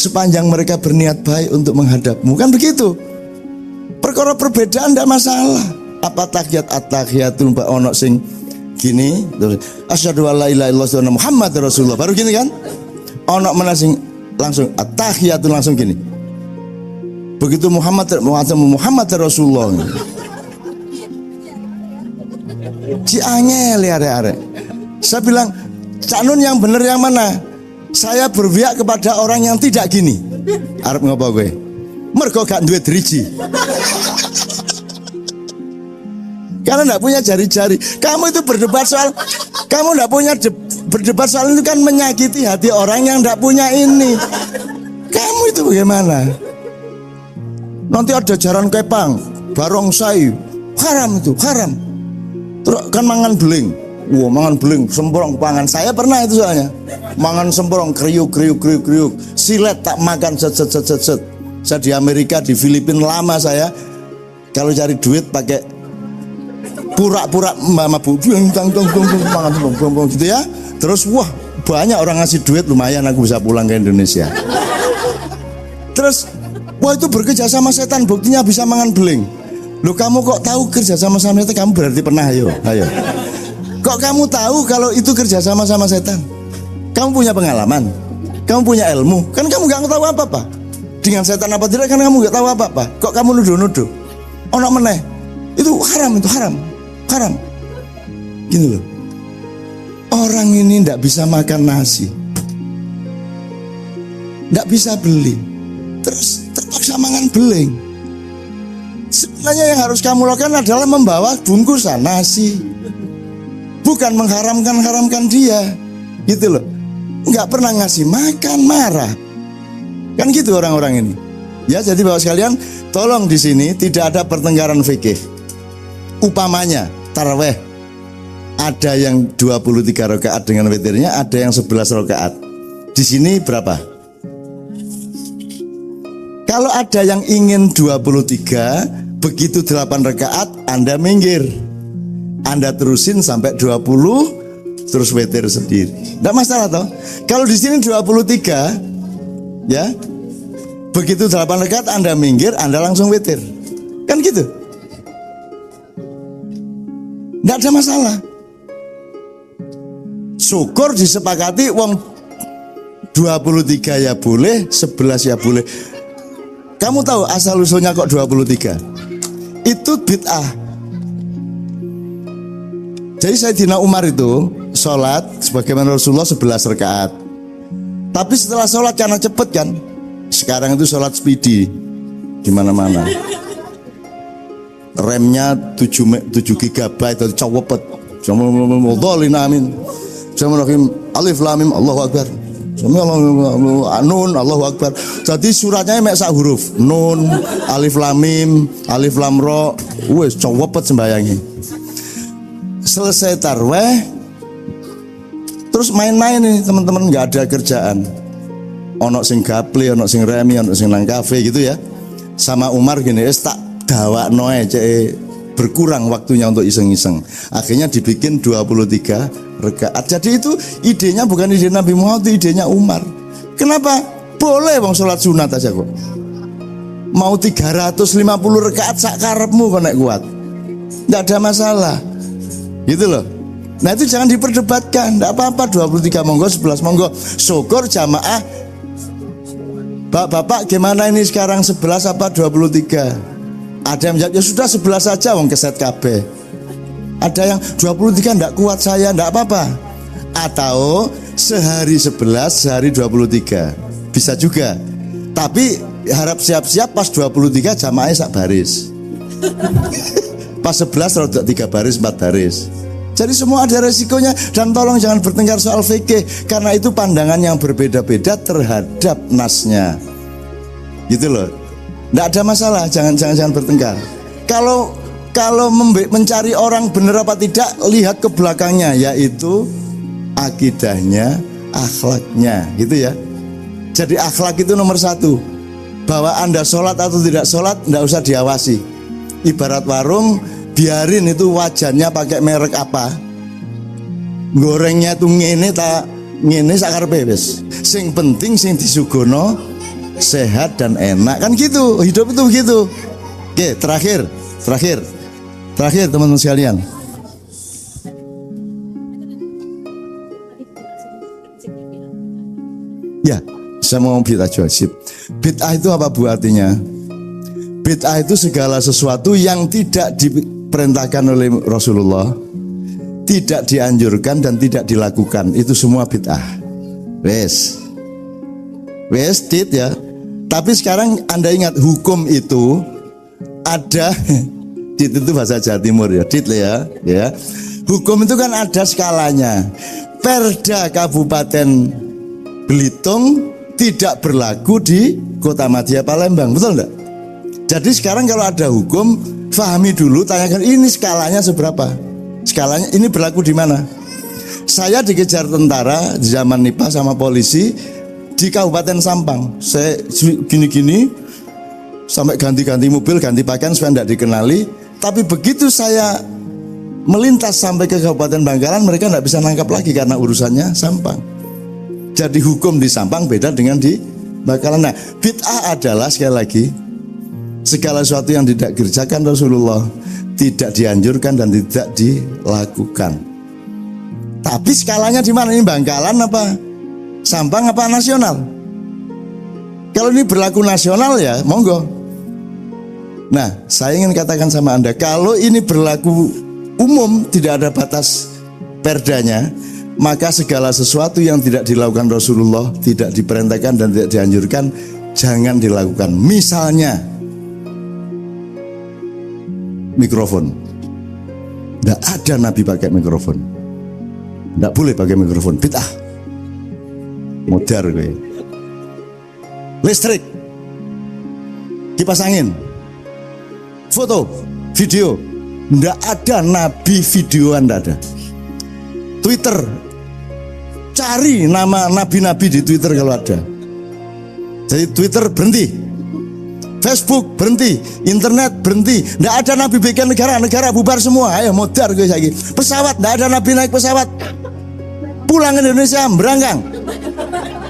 sepanjang mereka berniat baik untuk menghadapmu. Kan begitu. Perkara perbedaan enggak masalah. Apa tahiyat at-tahiyatul mbak ono sing gini terus asyhadu alla ilaha illallah wa Muhammad Rasulullah baru gini kan ono menasing langsung at-tahiyatu langsung gini begitu Muhammad Rasulullah ci angel ya arek saya bilang Cak Nun yang bener yang mana saya berpihak kepada orang yang tidak gini arep ngopo gue mergo gak duwe driji karena enggak punya jari-jari. Kamu itu berdebat soal, kamu enggak punya berdebat soal itu kan menyakiti hati orang yang enggak punya ini. Kamu itu bagaimana? Nanti ada jaran kepang, barongsai, haram itu, haram. Terus kan mangan beling. Wah, mangan beling, semprong pangan. Saya pernah itu soalnya. Mangan semprong, kriuk. Silet tak makan set. Saya di Amerika, di Filipina lama saya. Kalau cari duit pakai pura-pura mama bu mangan gitu ya. Terus wah banyak orang ngasih duit lumayan aku bisa pulang ke Indonesia. Terus wah itu bekerja sama setan buktinya bisa mangan beling. Loh kamu kok tahu kerja sama setan? Kamu berarti pernah ayo. Kok kamu tahu kalau itu kerja sama setan? Kamu punya pengalaman, kamu punya ilmu, kan kamu gak tahu apa-apa. Dengan setan apa tidak kan kamu gak tahu apa-apa. Kok kamu nuduh-nuduh? Ono meneh itu haram. Gini loh. Orang ini tidak bisa makan nasi, tidak bisa beli, terus terpaksa makan beling. Sebenarnya yang harus kamu lakukan adalah membawa bungkusan nasi, bukan mengharamkan dia, gitu loh. Nggak pernah ngasih makan, marah, kan gitu orang-orang ini. Ya, jadi Bapak sekalian, tolong di sini tidak ada pertengkaran fikih. Umpamanya taraweh, ada yang 23 rakaat dengan witirnya, ada yang 11 rakaat. Di sini berapa? Kalau ada yang ingin 23, begitu 8 rakaat, Anda minggir. Anda terusin sampai 20, terus witir sendiri. Tidak masalah toh. Kalau di sini 23, ya, begitu 8 rakaat Anda minggir, Anda langsung witir. Kan gitu. Tidak ada masalah. Syukur disepakati wong 23 ya boleh, 11 ya boleh. Kamu tahu asal usulnya kok 23? Itu bid'ah. Jadi Sayyidina Umar itu sholat sebagaimana Rasulullah 11 rakaat. Tapi setelah sholat karena cepet kan, sekarang itu sholat speedy di mana-mana. Remnya 7 GB atau cowopet. Amin. Alif lam mim Allahu akbar. Nun Allahu akbar. Jadi suratnya mek sak huruf. Nun, alif lam mim, alif lam ra. Wis cowopet sembayangi. Selesai tarweh, terus main-main nih teman-teman, nggak ada kerjaan. Ono sing gaple, ono sing remi, ono sing nang kafe gitu ya. Sama Umar gini, tak dawakno ae berkurang waktunya untuk iseng-iseng. Akhirnya dibikin 23 rakaat. Jadi itu idenya bukan ide Nabi Muhammad, itu idenya Umar. Kenapa? Boleh bang sholat sunat aja kok. Mau 350 rakaat sak karepmu kok nek kuat. Tidak ada masalah. Gitu loh. Nah itu jangan diperdebatkan. Tidak apa-apa 23 monggo, 11 monggo. Syukur jamaah. Bapak gimana ini sekarang 11 apa 23? Ada yang menjawab, ya sudah 11 saja wong keset KB. Ada yang 23 enggak kuat saya, enggak apa-apa. Atau sehari 11, sehari 23. Bisa juga. Tapi harap siap-siap pas 23 jamaahnya sak baris. Pas 11 rodok 3 baris, 4 baris. Jadi semua ada resikonya. Dan tolong jangan bertengkar soal fikih, karena itu pandangan yang berbeda-beda terhadap nasnya. Gitu loh. Tidak ada masalah, jangan bertengkar. Kalau mencari orang benar apa tidak, lihat ke belakangnya, yaitu akidahnya, akhlaknya, gitu ya. Jadi akhlak itu nomor 1. Bahwa Anda sholat atau tidak sholat, tidak usah diawasi. Ibarat warung, biarin itu wajannya pakai merek apa, gorengnya tuh ngene tak ngene sakarepe wis. Sing penting sing disugono sehat dan enak, kan gitu. Hidup itu begitu. Oke, terakhir teman-teman sekalian. Ya, saya mau bid'ah wajib. Bid'ah itu apa bu artinya? Bid'ah itu segala sesuatu yang tidak diperintahkan oleh Rasulullah, tidak dianjurkan dan tidak dilakukan. Itu semua bid'ah. Wes tit ya. Tapi sekarang Anda ingat, hukum itu ada dit itu bahasa Jawa Timur ya, dit ya. Hukum itu kan ada skalanya. Perda Kabupaten Belitung tidak berlaku di Kota Madya Palembang, betul enggak? Jadi sekarang kalau ada hukum, fahami dulu, tanyakan ini skalanya seberapa. Skalanya ini berlaku di mana? Saya dikejar tentara di zaman NIPA sama polisi di Kabupaten Sampang. Saya gini-gini sampai ganti-ganti mobil, ganti pakaian supaya tidak dikenali. Tapi begitu saya melintas sampai ke Kabupaten Bangkalan, mereka tidak bisa nangkap lagi karena urusannya Sampang. Jadi hukum di Sampang beda dengan di Bangkalan. Nah, bid'ah adalah sekali lagi segala sesuatu yang tidak dikerjakan Rasulullah, tidak dianjurkan dan tidak dilakukan. Tapi skalanya di mana? Ini Bangkalan apa Sampang apa nasional? Kalau ini berlaku nasional ya monggo. Nah, saya ingin katakan sama Anda, kalau ini berlaku umum, tidak ada batas perdanya, maka segala sesuatu yang tidak dilakukan Rasulullah, tidak diperintahkan dan tidak dianjurkan, jangan dilakukan. Misalnya mikrofon. Tidak ada Nabi pakai mikrofon. Tidak boleh pakai mikrofon, bid'ah. Modar gue. Listrik, kipas angin, foto, video. Tidak ada Nabi videoan, tidak ada. Twitter, cari nama nabi-nabi di Twitter kalau ada. Jadi Twitter berhenti, Facebook berhenti, internet berhenti. Tidak ada nabi bikin negara bubar semua. Ayo modar gue lagi. Pesawat, tidak ada nabi naik pesawat. Pulang Indonesia berangkang,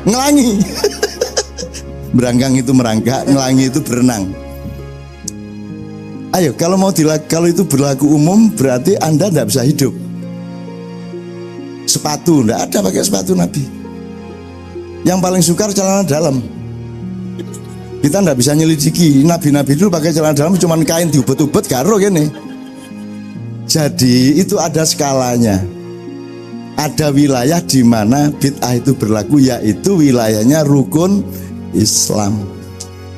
ngelangi. Berangkang itu merangkak, ngelangi itu berenang. Ayo kalau kalau itu berlaku umum, berarti Anda tidak bisa hidup. Sepatu, tidak ada pakai sepatu Nabi. Yang paling sukar celana dalam. Kita tidak bisa nyelidiki. Nabi-nabi dulu pakai celana dalam cuman kain diubet-ubet karo gini. Jadi itu ada skalanya. Ada wilayah di mana bid'ah itu berlaku, yaitu wilayahnya rukun Islam.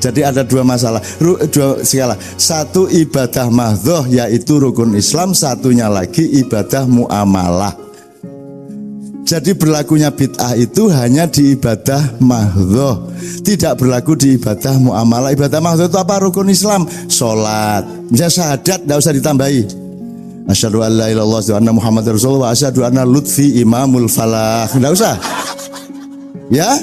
Jadi ada dua masalah, dua skala. Satu ibadah mahdhoh, yaitu rukun Islam. Satunya lagi ibadah muamalah. Jadi berlakunya bid'ah itu hanya di ibadah mahdhoh, tidak berlaku di ibadah muamalah. Ibadah mahdhoh itu apa? Rukun Islam, sholat, misalnya syahadat, tidak usah ditambahi. Asyhadu an la ilaha illallah wa anna Muhammadar Rasulullah wa asyhadu anna Lutfi imamul falah. Tidak usah. Ya,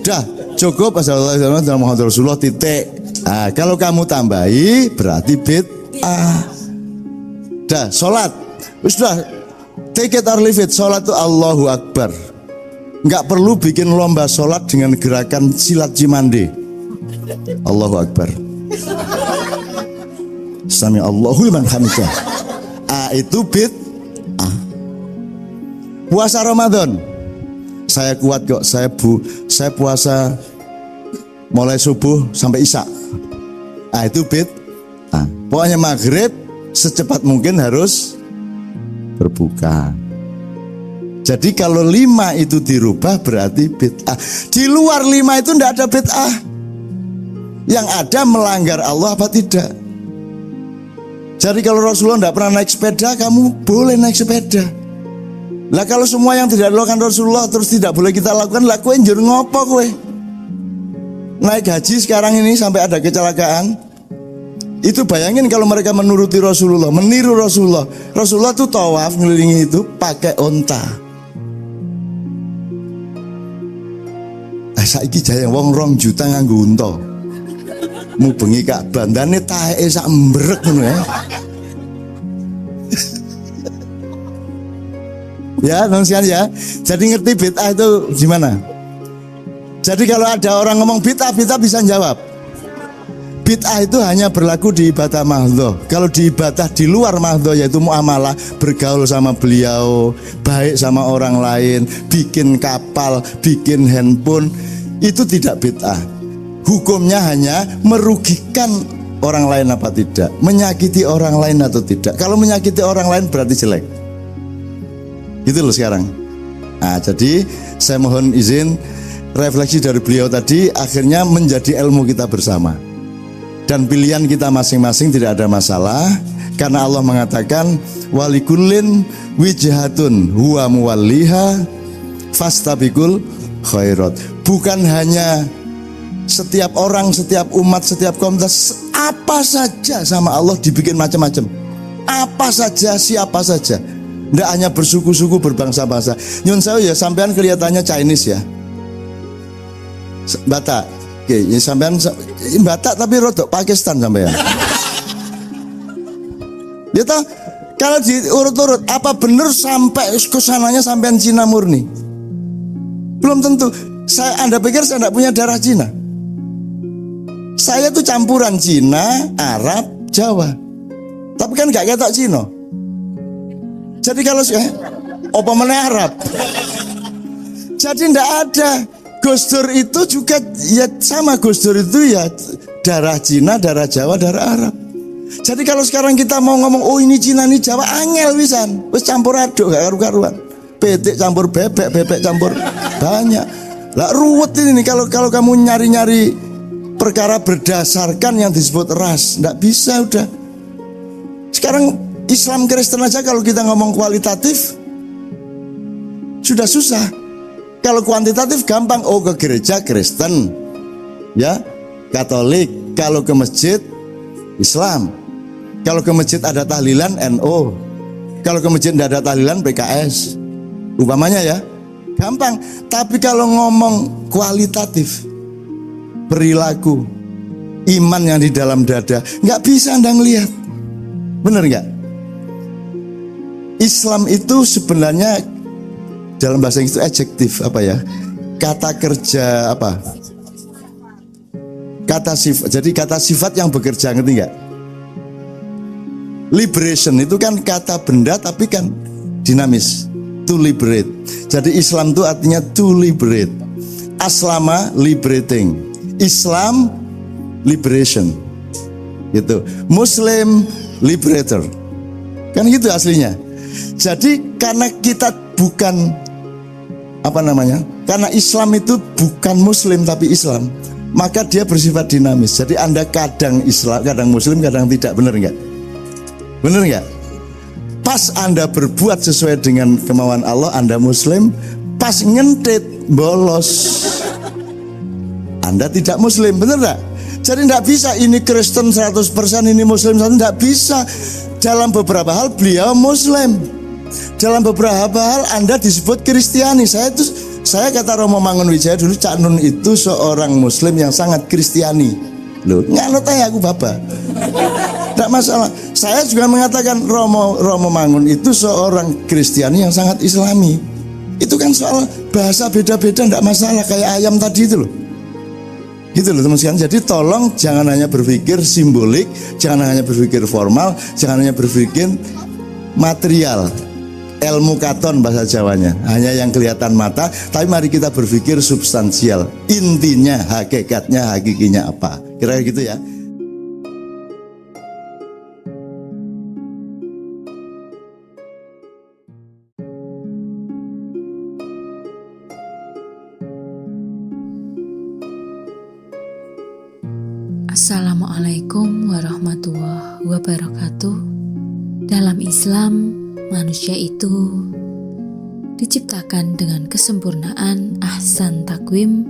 dah cukup. Asyhadu an la ilaha illallah Muhammadar Rasulullah, titik. Nah, kalau kamu tambahi berarti bid'ah. Dah, sholat, sudah. Take it or leave it. Sholat itu Allahu Akbar. Nggak perlu bikin lomba sholat dengan gerakan silat cimande. Allahu Akbar. Sami Allahu liman hamidah. Itu bid'ah. Puasa Ramadan, saya kuat kok. Saya puasa mulai subuh sampai isya. Itu bid'ah. Pokoknya maghrib secepat mungkin harus berbuka. Jadi kalau 5 itu dirubah berarti bid'ah. Di luar 5 itu tidak ada bid'ah. Yang ada melanggar Allah apa tidak. Jadi kalau Rasulullah tidak pernah naik sepeda, kamu boleh naik sepeda. Lah kalau semua yang tidak dilakukan Rasulullah terus tidak boleh kita lakukan, lah kowe njur ngopo kowe? Naik haji sekarang ini sampai ada kecelakaan. Itu bayangin kalau mereka menuruti Rasulullah, meniru Rasulullah. Rasulullah tuh tawaf ngelilingi itu pakai onta. Saiki jaya wong 2 juta nganggo unta. Mubengi Ka'bah bandane taeke sak mbrek ngono ya. Ya, nonsian ya. Jadi ngerti bid'ah itu gimana? Jadi kalau ada orang ngomong bid'ah bisa jawab. Bid'ah itu hanya berlaku di ibadah mahdhoh. Kalau di ibadah di luar mahdhoh, yaitu muamalah, bergaul sama beliau, baik sama orang lain, bikin kapal, bikin handphone, itu tidak bid'ah. Hukumnya hanya merugikan orang lain apa tidak, menyakiti orang lain atau tidak. Kalau menyakiti orang lain berarti jelek. Gitu loh sekarang. Nah, jadi saya mohon izin, refleksi dari beliau tadi akhirnya menjadi ilmu kita bersama. Dan pilihan kita masing-masing tidak ada masalah, karena Allah mengatakan walikullin wijhatun huwa muwalliha fastabiqul khairat. Bukan hanya setiap orang, setiap umat, setiap komunitas, apa saja sama Allah dibikin macam-macam. Apa saja, siapa saja. Tidak hanya bersuku-suku, berbangsa-bangsa. Nyun sewu ya, sampean kelihatannya Chinese ya, Batak. Oke, ya sampean Batak tapi rodok Pakistan sampean. Ya toh, kalau diurut-urut, apa benar sampai kesananya sampean Cina murni? Belum tentu. Anda pikir saya tidak punya darah Cina? Saya tuh campuran Cina, Arab, Jawa. Tapi kan gak ketok Cina. Jadi kalau apa meneh Arab. Jadi ndak ada. Gus Dur itu juga ya sama, Gus Dur itu ya darah Cina, darah Jawa, darah Arab. Jadi kalau sekarang kita mau ngomong oh ini Cina ini Jawa, angel wisan, wis campur aduk gak karu-karuan. Petik campur bebek, bebek campur banyak. Lah ruwet ini kalau kamu nyari-nyari perkara berdasarkan yang disebut ras, nggak bisa udah. Sekarang Islam Kristen aja kalau kita ngomong kualitatif sudah susah. Kalau kuantitatif gampang, oh ke gereja Kristen, ya Katolik. Kalau ke masjid Islam. Kalau ke masjid ada tahlilan NO. Kalau ke masjid tidak ada tahlilan PKS. Umpamanya ya, gampang. Tapi kalau ngomong kualitatif, perilaku, iman yang di dalam dada, nggak bisa Anda ngelihat. Benar nggak? Islam itu sebenarnya dalam bahasa Inggris itu adjektif apa ya? Kata kerja apa? Kata sifat. Jadi kata sifat yang bekerja, ngerti nggak? Liberation itu kan kata benda tapi kan dinamis. To liberate. Jadi Islam itu artinya to liberate. Aslama liberating. Islam liberation. Gitu. Muslim liberator. Kan gitu aslinya. Jadi karena kita bukan apa namanya? Karena Islam itu bukan Muslim tapi Islam, maka dia bersifat dinamis. Jadi Anda kadang Islam, kadang Muslim, kadang tidak. Benar nggak? Benar nggak? Pas Anda berbuat sesuai dengan kemauan Allah, Anda Muslim. Pas ngentit bolos, Anda tidak Muslim. Benar nggak? Jadi nggak bisa ini Kristen 100%, ini Muslim 100%, nggak bisa. Dalam beberapa hal beliau Muslim, dalam beberapa hal Anda disebut Kristiani. Saya kata Romo Mangunwijaya dulu, Cak Nun itu seorang Muslim yang sangat Kristiani. Loh, nganut aja aku Bapak. Tidak masalah. Saya juga mengatakan Romo Mangun itu seorang Kristiani yang sangat Islami. Itu kan soal bahasa beda-beda, tidak masalah. Kayak ayam tadi itu loh. Gitu loh teman-teman. Jadi tolong jangan hanya berpikir simbolik, jangan hanya berpikir formal, jangan hanya berpikir material, ilmu katon bahasa Jawanya, hanya yang kelihatan mata. Tapi mari kita berpikir substansial, intinya, hakikatnya, hakikinya apa. Kira-kira gitu ya. Assalamualaikum warahmatullahi wabarakatuh. Dalam Islam, manusia itu diciptakan dengan kesempurnaan ahsan takwim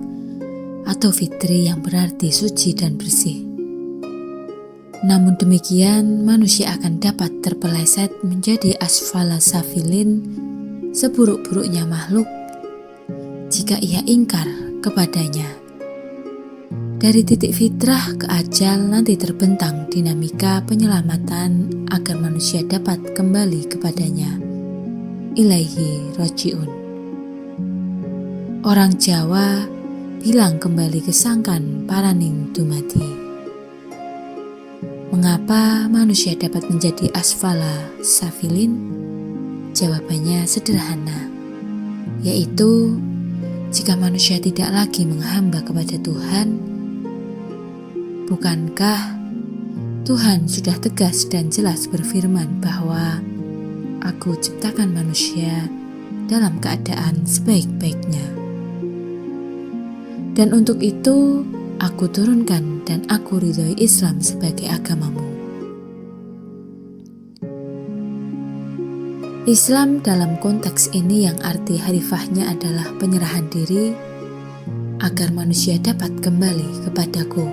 atau fitri yang berarti suci dan bersih. Namun demikian, manusia akan dapat terpeleset menjadi asfala safilin, seburuk-buruknya makhluk, jika ia ingkar kepadanya. Dari titik fitrah ke ajal nanti terbentang dinamika penyelamatan agar manusia dapat kembali kepadanya. Ilaihi roji'un. Orang Jawa bilang kembali ke sangkan paraning dumadi. Mengapa manusia dapat menjadi asfala safilin? Jawabannya sederhana, yaitu jika manusia tidak lagi menghamba kepada Tuhan. Bukankah Tuhan sudah tegas dan jelas berfirman bahwa Aku ciptakan manusia dalam keadaan sebaik-baiknya. Dan untuk itu Aku turunkan dan Aku ridhoi Islam sebagai agamamu. Islam dalam konteks ini yang arti harifahnya adalah penyerahan diri agar manusia dapat kembali kepadaku.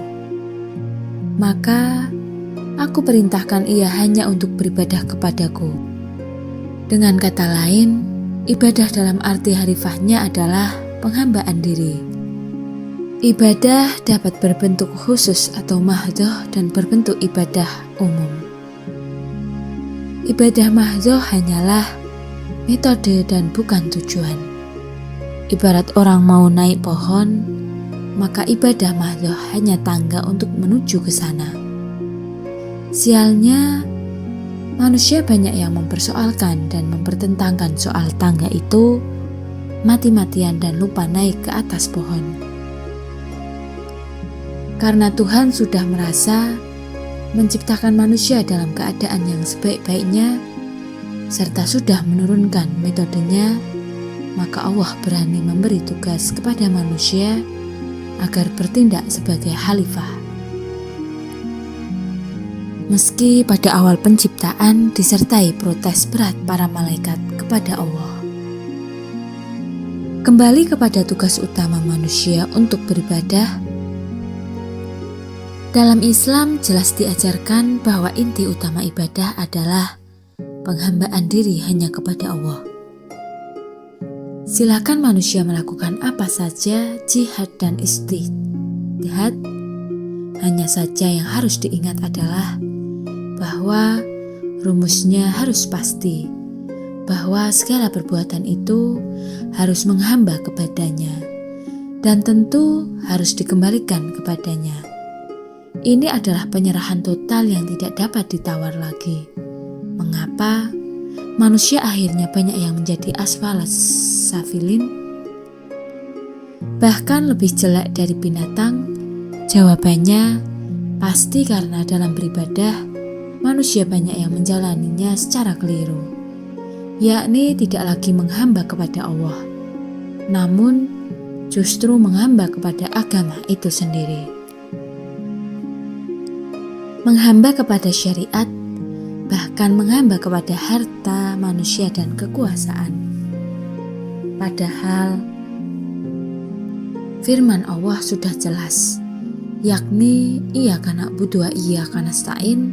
Maka Aku perintahkan ia hanya untuk beribadah kepadaku. Dengan kata lain, ibadah dalam arti harifahnya adalah penghambaan diri. Ibadah dapat berbentuk khusus atau mahdhoh dan berbentuk ibadah umum. Ibadah mahdhoh hanyalah metode dan bukan tujuan. Ibarat orang mau naik pohon, maka ibadah mahdhoh hanya tangga untuk menuju ke sana. Sialnya, manusia banyak yang mempersoalkan dan mempertentangkan soal tangga itu, mati-matian dan lupa naik ke atas pohon. Karena Tuhan sudah merasa menciptakan manusia dalam keadaan yang sebaik-baiknya, serta sudah menurunkan metodenya, maka Allah berani memberi tugas kepada manusia agar bertindak sebagai khalifah. Meski pada awal penciptaan disertai protes berat para malaikat kepada Allah. Kembali kepada tugas utama manusia untuk beribadah. Dalam Islam jelas diajarkan bahwa inti utama ibadah adalah penghambaan diri hanya kepada Allah. Silakan manusia melakukan apa saja, jihad dan istihad. Hanya saja yang harus diingat adalah bahwa rumusnya harus pasti, bahwa segala perbuatan itu harus menghamba kepadanya dan tentu harus dikembalikan kepadanya. Ini adalah penyerahan total yang tidak dapat ditawar lagi. Mengapa manusia akhirnya banyak yang menjadi asfalas safilin, bahkan lebih jelek dari binatang? Jawabannya pasti karena dalam beribadah manusia banyak yang menjalaninya secara keliru, yakni tidak lagi menghamba kepada Allah, namun justru menghamba kepada agama itu sendiri. Menghamba kepada syariat, bahkan menghamba kepada harta manusia dan kekuasaan. Padahal firman Allah sudah jelas, yakni iyyaka na'budu wa iyyaka nasta'in,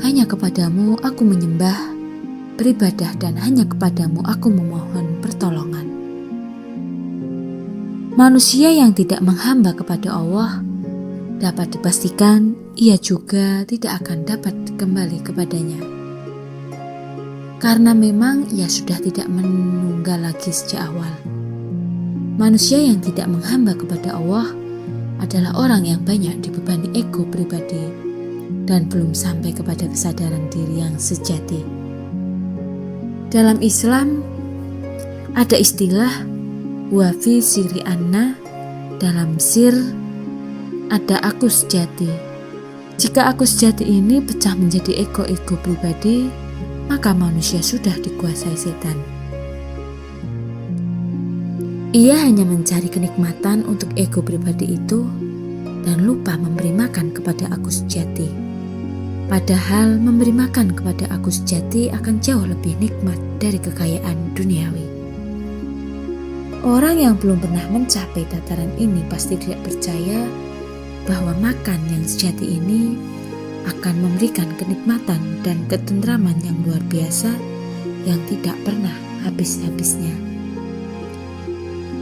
hanya kepadamu aku menyembah, beribadah dan hanya kepadamu aku memohon pertolongan. Manusia yang tidak menghamba kepada Allah dapat dipastikan ia juga tidak akan dapat kembali kepadanya. Karena memang ia sudah tidak menunggal lagi sejak awal. Manusia yang tidak menghamba kepada Allah adalah orang yang banyak dibebani ego pribadi dan belum sampai kepada kesadaran diri yang sejati. Dalam Islam ada istilah wa fi siri anna, dalam sir ada aku sejati. Jika aku sejati ini pecah menjadi ego-ego pribadi, maka manusia sudah dikuasai setan. Ia hanya mencari kenikmatan untuk ego pribadi itu dan lupa memberi makan kepada aku sejati. Padahal memberi makan kepada aku sejati akan jauh lebih nikmat dari kekayaan duniawi. Orang yang belum pernah mencapai tataran ini pasti tidak percaya bahwa makan yang sejati ini akan memberikan kenikmatan dan ketentraman yang luar biasa yang tidak pernah habis-habisnya.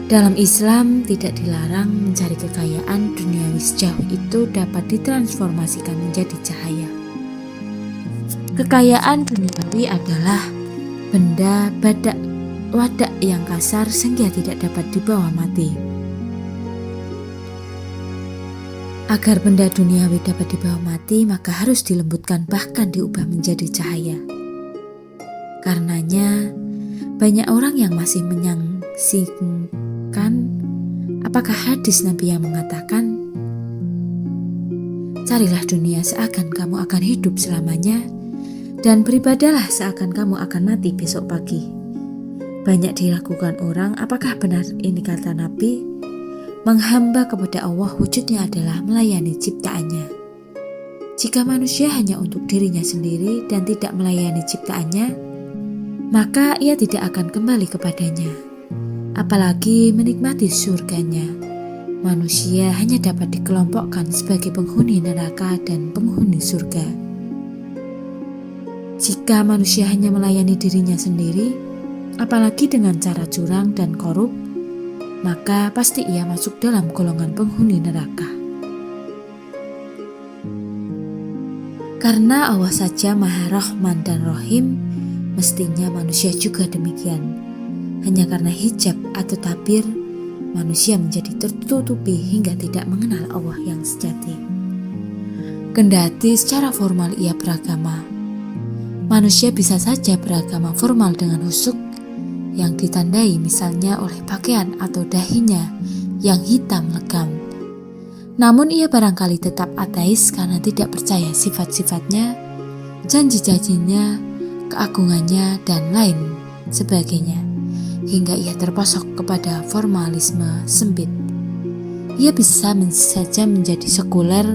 Dalam Islam tidak dilarang mencari kekayaan duniawi sejauh itu dapat ditransformasikan menjadi cahaya. Kekayaan duniawi adalah benda badak wadak yang kasar sehingga tidak dapat dibawa mati. Agar benda duniawi dapat dibawa mati, maka harus dilembutkan bahkan diubah menjadi cahaya. Karenanya, banyak orang yang masih menyangsingkan apakah hadis Nabi yang mengatakan, carilah dunia seakan kamu akan hidup selamanya, dan beribadalah seakan kamu akan mati besok pagi. Banyak dilakukan orang, apakah benar ini kata Nabi? Menghamba kepada Allah wujudnya adalah melayani ciptaannya. Jika manusia hanya untuk dirinya sendiri dan tidak melayani ciptaannya, maka ia tidak akan kembali kepadanya, apalagi menikmati surganya. Manusia hanya dapat dikelompokkan sebagai penghuni neraka dan penghuni surga. Jika manusia hanya melayani dirinya sendiri, apalagi dengan cara curang dan korup, maka pasti ia masuk dalam golongan penghuni neraka. Karena Allah saja Maha Rahman dan Rahim, mestinya manusia juga demikian. Hanya karena hijab atau tabir, manusia menjadi tertutupi hingga tidak mengenal Allah yang sejati. Kendati secara formal ia beragama, manusia bisa saja beragama formal dengan husuk yang ditandai misalnya oleh pakaian atau dahinya yang hitam legam. Namun ia barangkali tetap ateis karena tidak percaya sifat-sifatnya, janji-janjinya, keagungannya, dan lain sebagainya, hingga ia terposok kepada formalisme sempit. Ia bisa saja menjadi sekuler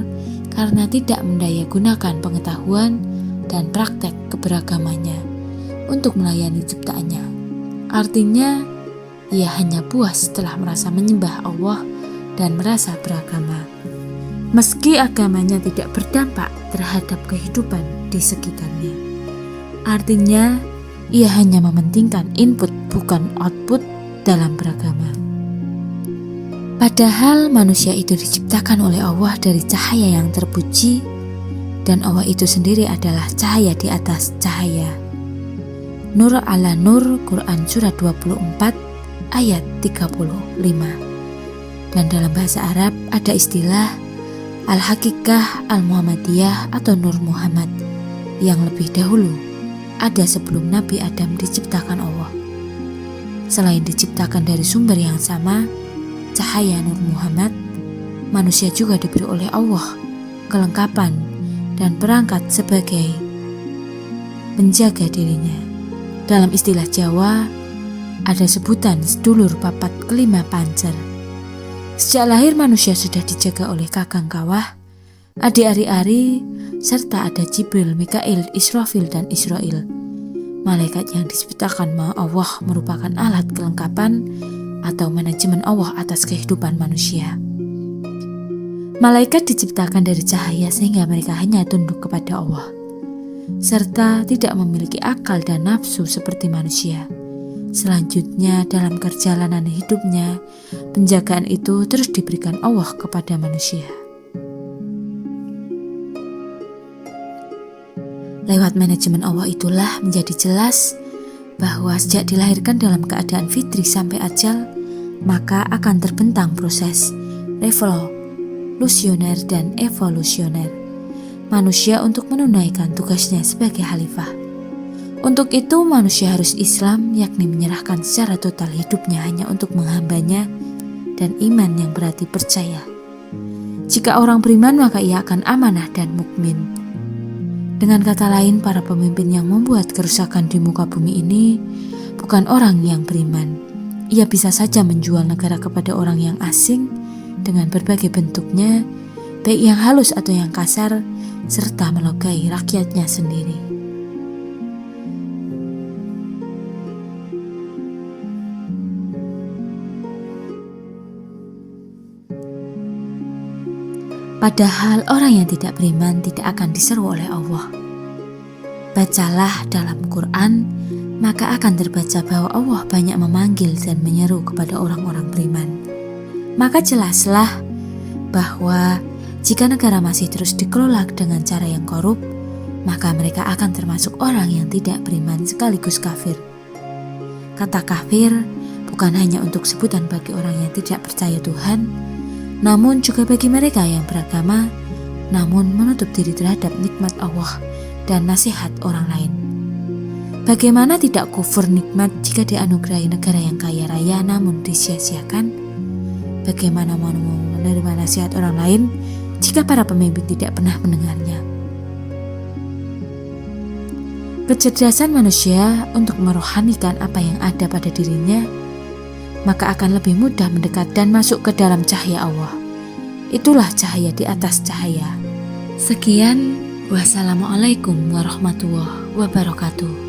karena tidak mendayagunakan pengetahuan dan praktek keberagamannya untuk melayani ciptaannya. Artinya, ia hanya puas setelah merasa menyembah Allah dan merasa beragama, meski agamanya tidak berdampak terhadap kehidupan di sekitarnya. Artinya, ia hanya mementingkan input bukan output dalam beragama. Padahal manusia itu diciptakan oleh Allah dari cahaya yang terpuji, dan Allah itu sendiri adalah cahaya di atas cahaya. Nur ala Nur, Quran Surat 24 ayat 35. Dan dalam bahasa Arab ada istilah Al-Hakikah Al-Muhammadiyah atau Nur Muhammad yang lebih dahulu ada sebelum Nabi Adam diciptakan Allah. Selain diciptakan dari sumber yang sama, cahaya Nur Muhammad, manusia juga diberi oleh Allah kelengkapan dan perangkat sebagai penjaga dirinya. Dalam istilah Jawa, ada sebutan sedulur papat kelima pancer. Sejak lahir manusia sudah dijaga oleh kakang kawah, adik ari-ari, serta ada Jibril, Mikail, Israfil, dan Israel. Malaikat yang diciptakan Allah merupakan alat kelengkapan atau manajemen Allah atas kehidupan manusia. Malaikat diciptakan dari cahaya sehingga mereka hanya tunduk kepada Allah, serta tidak memiliki akal dan nafsu seperti manusia. Selanjutnya dalam perjalanan hidupnya, penjagaan itu terus diberikan Allah kepada manusia. Lewat manajemen Allah itulah menjadi jelas bahwa sejak dilahirkan dalam keadaan fitri sampai ajal, maka akan terbentang proses revolusioner dan evolusioner manusia untuk menunaikan tugasnya sebagai khalifah. Untuk itu manusia harus Islam, yakni menyerahkan secara total hidupnya hanya untuk menghambanya, dan iman yang berarti percaya. Jika orang beriman maka ia akan amanah dan mukmin. Dengan kata lain, para pemimpin yang membuat kerusakan di muka bumi ini bukan orang yang beriman. Ia bisa saja menjual negara kepada orang yang asing dengan berbagai bentuknya, baik yang halus atau yang kasar, serta melukai rakyatnya sendiri. Padahal orang yang tidak beriman tidak akan diseru oleh Allah. Bacalah dalam Quran, maka akan terbaca bahwa Allah banyak memanggil dan menyeru kepada orang-orang beriman. Maka jelaslah bahwa jika negara masih terus dikelola dengan cara yang korup, maka mereka akan termasuk orang yang tidak beriman sekaligus kafir. Kata kafir bukan hanya untuk sebutan bagi orang yang tidak percaya Tuhan, namun juga bagi mereka yang beragama, namun menutup diri terhadap nikmat Allah dan nasihat orang lain. Bagaimana tidak kufur nikmat jika dianugerahi negara yang kaya raya namun disia-siakan? Bagaimana mau menerima nasihat orang lain jika para pemimpin tidak pernah mendengarnya? Kecerdasan manusia untuk merohanikan apa yang ada pada dirinya, maka akan lebih mudah mendekat dan masuk ke dalam cahaya Allah. Itulah cahaya di atas cahaya. Sekian, wassalamualaikum warahmatullahi wabarakatuh.